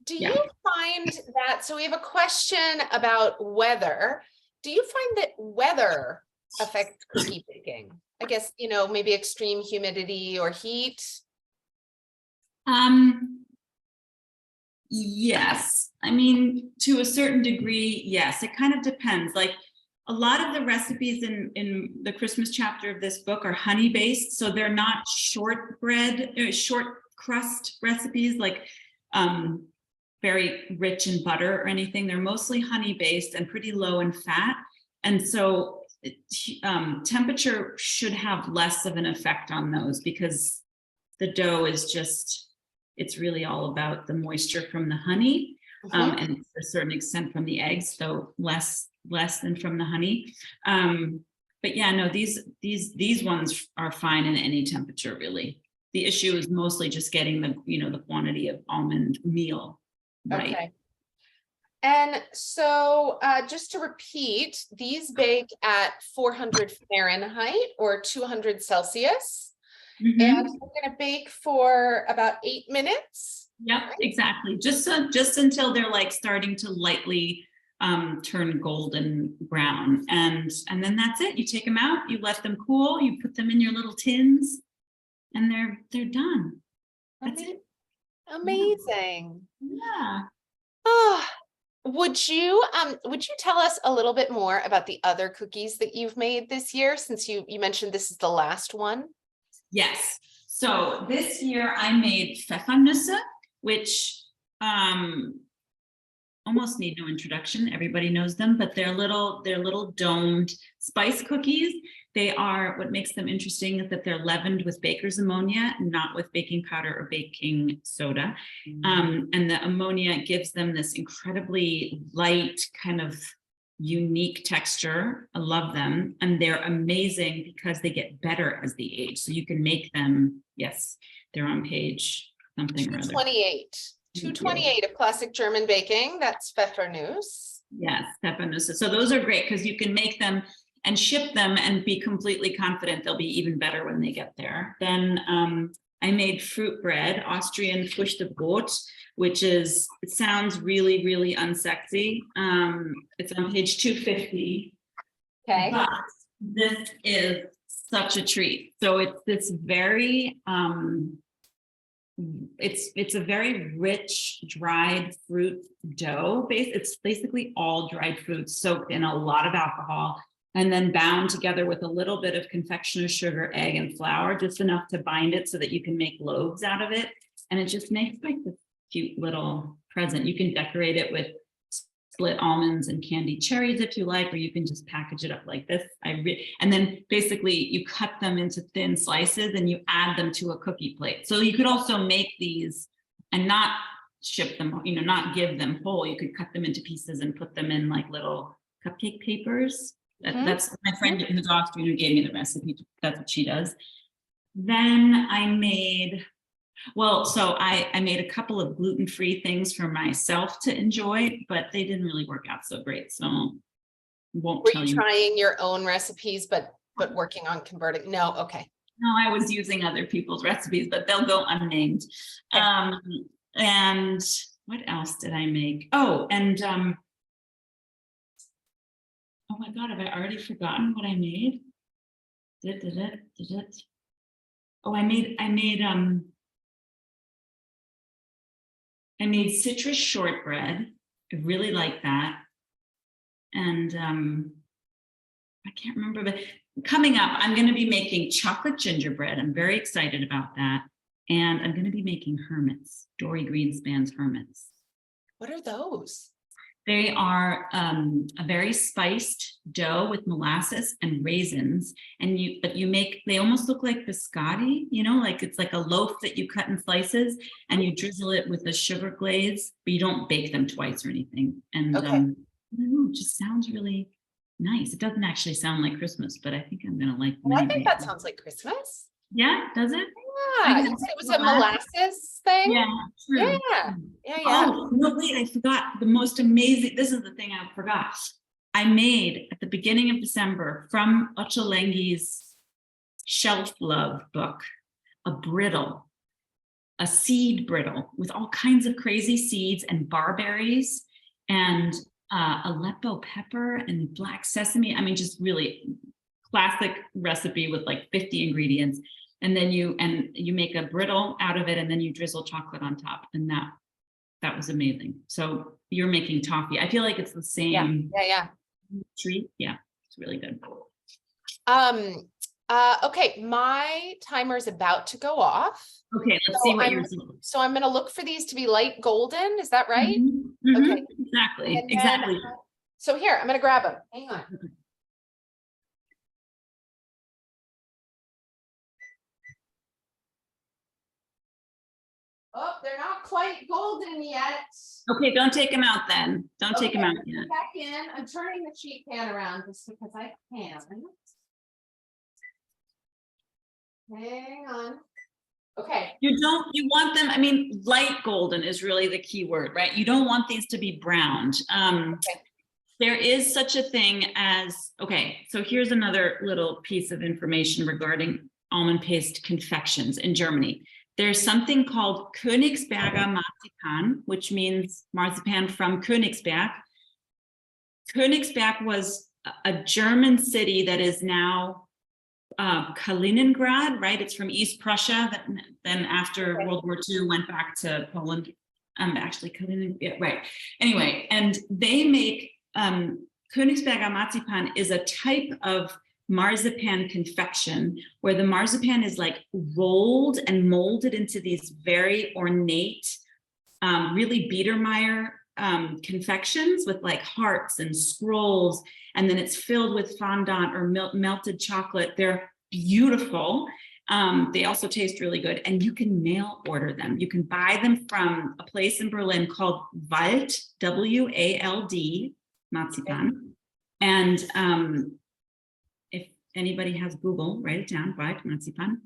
do Yeah. you find that, so we have a question about weather. Do you find that weather affects cookie baking? I guess, you know, maybe extreme humidity or heat. Yes, I mean, to a certain degree, yes, it kind of depends. Like a lot of the recipes in the Christmas chapter of this book are honey based, so they're not shortbread, short crust recipes like very rich in butter or anything. They're mostly honey based and pretty low in fat. And so temperature should have less of an effect on those because the dough is just, it's really all about the moisture from the honey and to a certain extent from the eggs, so less than from the honey. But yeah, no, these ones are fine in any temperature, really. The issue is mostly just getting the, you know, the quantity of almond meal right. Okay. And so just to repeat, these bake at 400 Fahrenheit or 200 Celsius. Mm-hmm. And we're going to bake for about 8 minutes. Yep, right? Exactly. Just until they're like starting to lightly turn golden brown. And then that's it. You take them out, you let them cool, you put them in your little tins, and they're done. That's it. Amazing. Yeah. Oh, would you tell us a little bit more about the other cookies that you've made this year, since you mentioned this is the last one? Yes. So this year I made Pfeffernüsse, which almost need no introduction. Everybody knows them, but they're little domed spice cookies. They are, what makes them interesting is that they're leavened with baker's ammonia, not with baking powder or baking soda. And the ammonia gives them this incredibly light, kind of unique texture. I love them. And they're amazing because they get better as they age. So you can make them, yes, they're on page something or other. 228. 228 of classic German baking. That's Pfeffernüsse. Yes, Pfeffernüsse. So those are great because you can make them and ship them and be completely confident they'll be even better when they get there. Then I made fruit bread, Austrian Früchtebrot, which is, it sounds really, really unsexy. It's on page 250. Okay. But this is such a treat. So it's this very, it's a very rich dried fruit dough base. It's basically all dried fruits soaked in a lot of alcohol and then bound together with a little bit of confectioner's sugar, egg, and flour, just enough to bind it so that you can make loaves out of it. And it just makes like this cute little present. You can decorate it with split almonds and candied cherries if you like, or you can just package it up like this. And then basically you cut them into thin slices and you add them to a cookie plate. So you could also make these and not ship them, you know, not give them whole. You could cut them into pieces and put them in like little cupcake papers. Mhm. That's my friend who's Austrian who gave me the recipe. That's what she does. Then I made, well, so I made a couple of gluten-free things for myself to enjoy, but they didn't really work out so great. So won't Were tell you you. trying your own recipes, but working on converting? No, okay. No, I was using other people's recipes, but they'll go unnamed. Okay. And what else did I make? Oh, and oh my God, have I already forgotten what I made? Oh, I made citrus shortbread. I really like that. And I can't remember, but coming up, I'm going to be making chocolate gingerbread. I'm very excited about that. And I'm going to be making hermits, Dory Greenspan's hermits. What are those? They are a very spiced dough with molasses and raisins, and they almost look like biscotti, you know, like it's like a loaf that you cut in slices and you drizzle it with a sugar glaze, but you don't bake them twice or anything. And Okay. I don't know, it just sounds really nice. It doesn't actually sound like Christmas, but I think I'm gonna like them Well, I anyway. think that sounds like Christmas. Yeah, does it? Yeah, I you guess said it was a molasses thing? Yeah, true. Yeah, yeah. Oh, no, wait, I forgot the most amazing, this is the thing I forgot. I made at the beginning of December from Ottolenghi's Shelf Love book, a brittle, a seed brittle with all kinds of crazy seeds and barberries and Aleppo pepper and black sesame. I mean, just really classic recipe with like 50 ingredients. And then you make a brittle out of it, and then you drizzle chocolate on top, and that was amazing. So you're making toffee. I feel like it's the same Yeah. treat. Yeah, it's really good. Okay, my timer is about to go off. Okay, let's see what you're doing. So I'm gonna look for these to be light golden. Is that right? Mhm, Okay. exactly, And then, exactly. So here, I'm gonna grab them. Hang on. Oh, they're not quite golden yet. Okay, don't take them out then. Don't take them out yet. Back in. I'm turning the sheet pan around just because I can. Hang on. Okay. You want them, I mean, light golden is really the key word, right? You don't want these to be browned. Okay. There is such a thing as, okay, so here's another little piece of information regarding almond paste confections in Germany. There's something called Königsberger Marzipan, which means marzipan from Königsberg. Königsberg was a German city that is now Kaliningrad, right? It's from East Prussia that then after World War II went back to Poland. Actually Kaliningrad, yeah, right. Anyway, and they make Königsberger Marzipan is a type of marzipan confection where the marzipan is like rolled and molded into these very ornate, really Biedermeier confections with like hearts and scrolls, and then it's filled with fondant or melted chocolate. They're beautiful. They also taste really good, and you can mail order them. You can buy them from a place in Berlin called Wald, W-A-L-D, Marzipan. And if anybody has Google, write it down, Wald, Marzipan.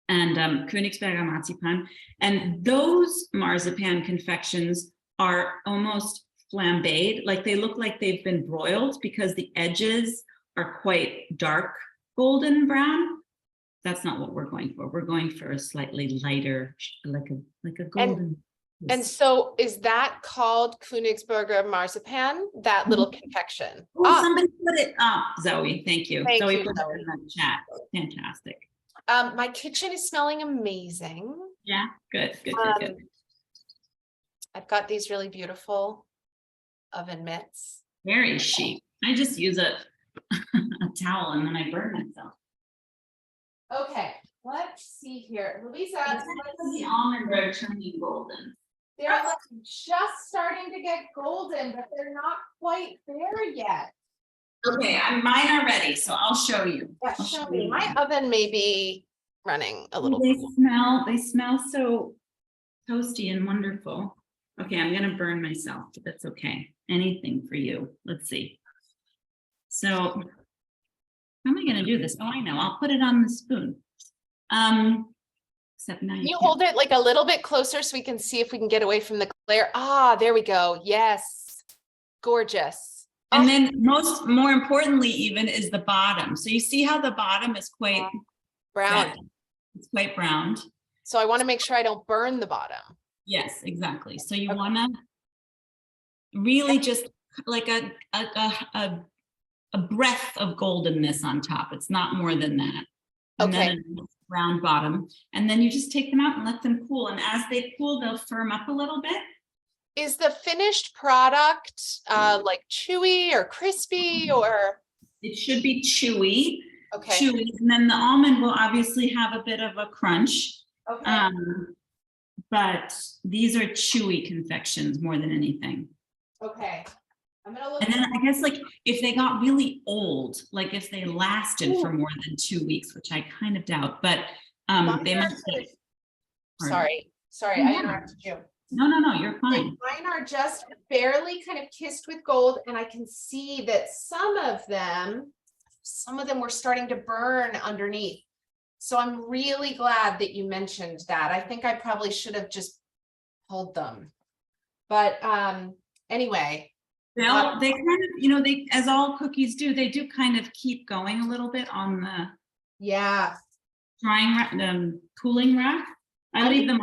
And Königsberger Marzipan. And those marzipan confections are almost flambéed, like they look like they've been broiled because the edges are quite dark golden brown. That's not what we're going for. We're going for a slightly lighter, like a golden. And so is that called Königsberger Marzipan, that little confection? Oh, somebody put it up, Zoe. Thank you. Thank Zoe you, put Zoe. it in the chat. Fantastic. My kitchen is smelling amazing. Yeah, good. I've got these really beautiful oven mitts. Very chic. I just use a towel and then I burn myself. Okay, let's see here. Luisa, The almond are turning golden. they're like just starting to get golden, but they're not quite there yet. Okay, mine are ready, so I'll show you. Yeah, I'll show show me. you. My oven may be running a little. They smell so toasty and wonderful. Okay, I'm gonna burn myself, but that's okay. Anything for you. Let's see. So how am I going to do this? Oh, I know. I'll put it on the spoon. Except now Can you you can't. hold it like a little bit closer so we can see if we can get away from the glare? Ah, there we go. Yes. Gorgeous. And Oh, then more importantly even is the bottom. So you see how the bottom is quite brown. red. It's quite browned. So I want to make sure I don't burn the bottom. Yes, exactly. So you Okay. want to really just like a breath of goldenness on top. It's not more than that. And Okay. then a round bottom. And then you just take them out and let them cool. And as they cool, they'll firm up a little bit. Is the finished product like chewy or crispy or? It should be chewy. Okay. Chewy. And then the almond will obviously have a bit of a crunch. Okay. But these are chewy confections more than anything. Okay. I'm gonna look. And then I guess like if they got really old, like if they lasted for more than 2 weeks, which I kind of doubt, but they must be. Sorry, Oh, I yeah. interrupted you. No, you're fine. Mine are just barely kind of kissed with gold, and I can see that some of them were starting to burn underneath. So I'm really glad that you mentioned that. I think I probably should have just pulled them. But anyway. They kind of, you know, they, as all cookies do, they do kind of keep going a little bit on the drying rack, the cooling rack. I leave them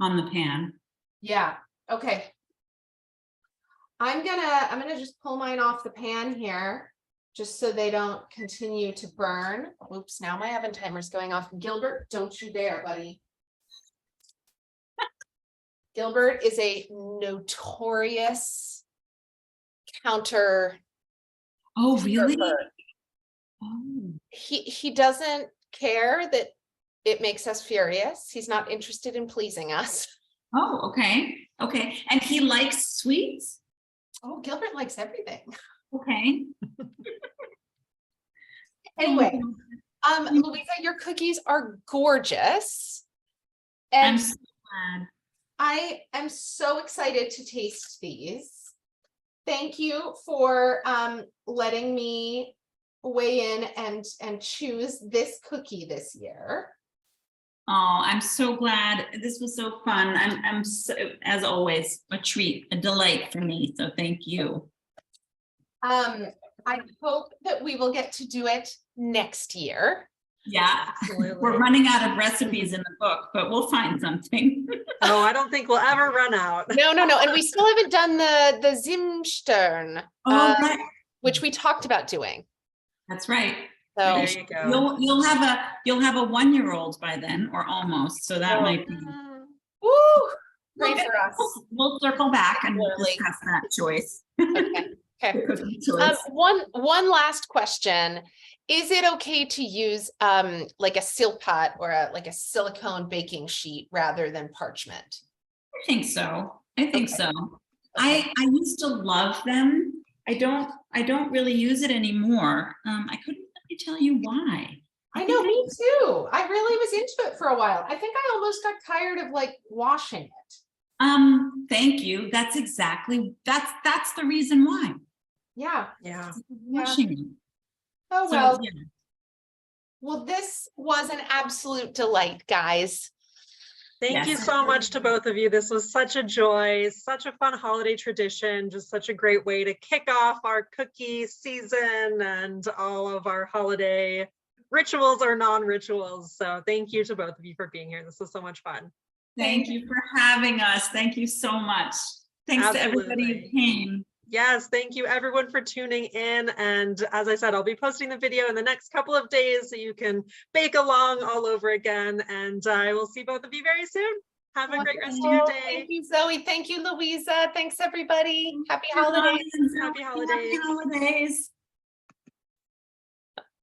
on the pan. Yeah. Okay. I'm gonna just pull mine off the pan here, just so they don't continue to burn. Oops, now my oven timer's going off. Gilbert, don't you dare, buddy. Gilbert is a notorious counter. Oh, really? surfer. Oh. He doesn't care that it makes us furious. He's not interested in pleasing us. Oh, okay. Okay. And he likes sweets? Oh, Gilbert likes everything. Okay. Anyway, Louisa, your cookies are gorgeous. And I'm so glad. I am so excited to taste these. Thank you for letting me weigh in and choose this cookie this year. Oh, I'm so glad. This was so fun. I'm so, as always, a treat, a delight for me. So thank you. I hope that we will get to do it next year. Yeah, Absolutely. we're running out of recipes in the book, but we'll find something. Oh, I don't think we'll ever run out. No. And we still haven't done the Zimstern, Right. which we talked about doing. That's right. So There you go. You'll have a 1-year-old by then, or almost. So that might be. woo, great for us. We'll circle back and Literally. discuss that choice. Okay. Cookie choice. One last question. Is it okay to use like a silpat or like a silicone baking sheet rather than parchment? I think so. So. Okay. I used to love them. I don't really use it anymore. I couldn't really tell you why. I know, me too. I really was into it for a while. I think I almost got tired of like washing it. Thank you. That's the reason why. Yeah. Washing it. Oh, So, well. yeah. Well, this was an absolute delight, guys. Thank you Yes. so much to both of you. This was such a joy, such a fun holiday tradition, just such a great way to kick off our cookie season and all of our holiday rituals or non-rituals. So thank you to both of you for being here. This was so much fun. Thank you for having us. Thank you so much. Thanks to everybody who Absolutely. came. Yes, thank you everyone for tuning in. And as I said, I'll be posting the video in the next couple of days so you can bake along all over again. And I will see both of you very soon. Have a great rest of your day. Thank you, Zoe. Thank you, Louisa. Thanks, everybody. Happy holidays. Happy holidays. Happy holidays.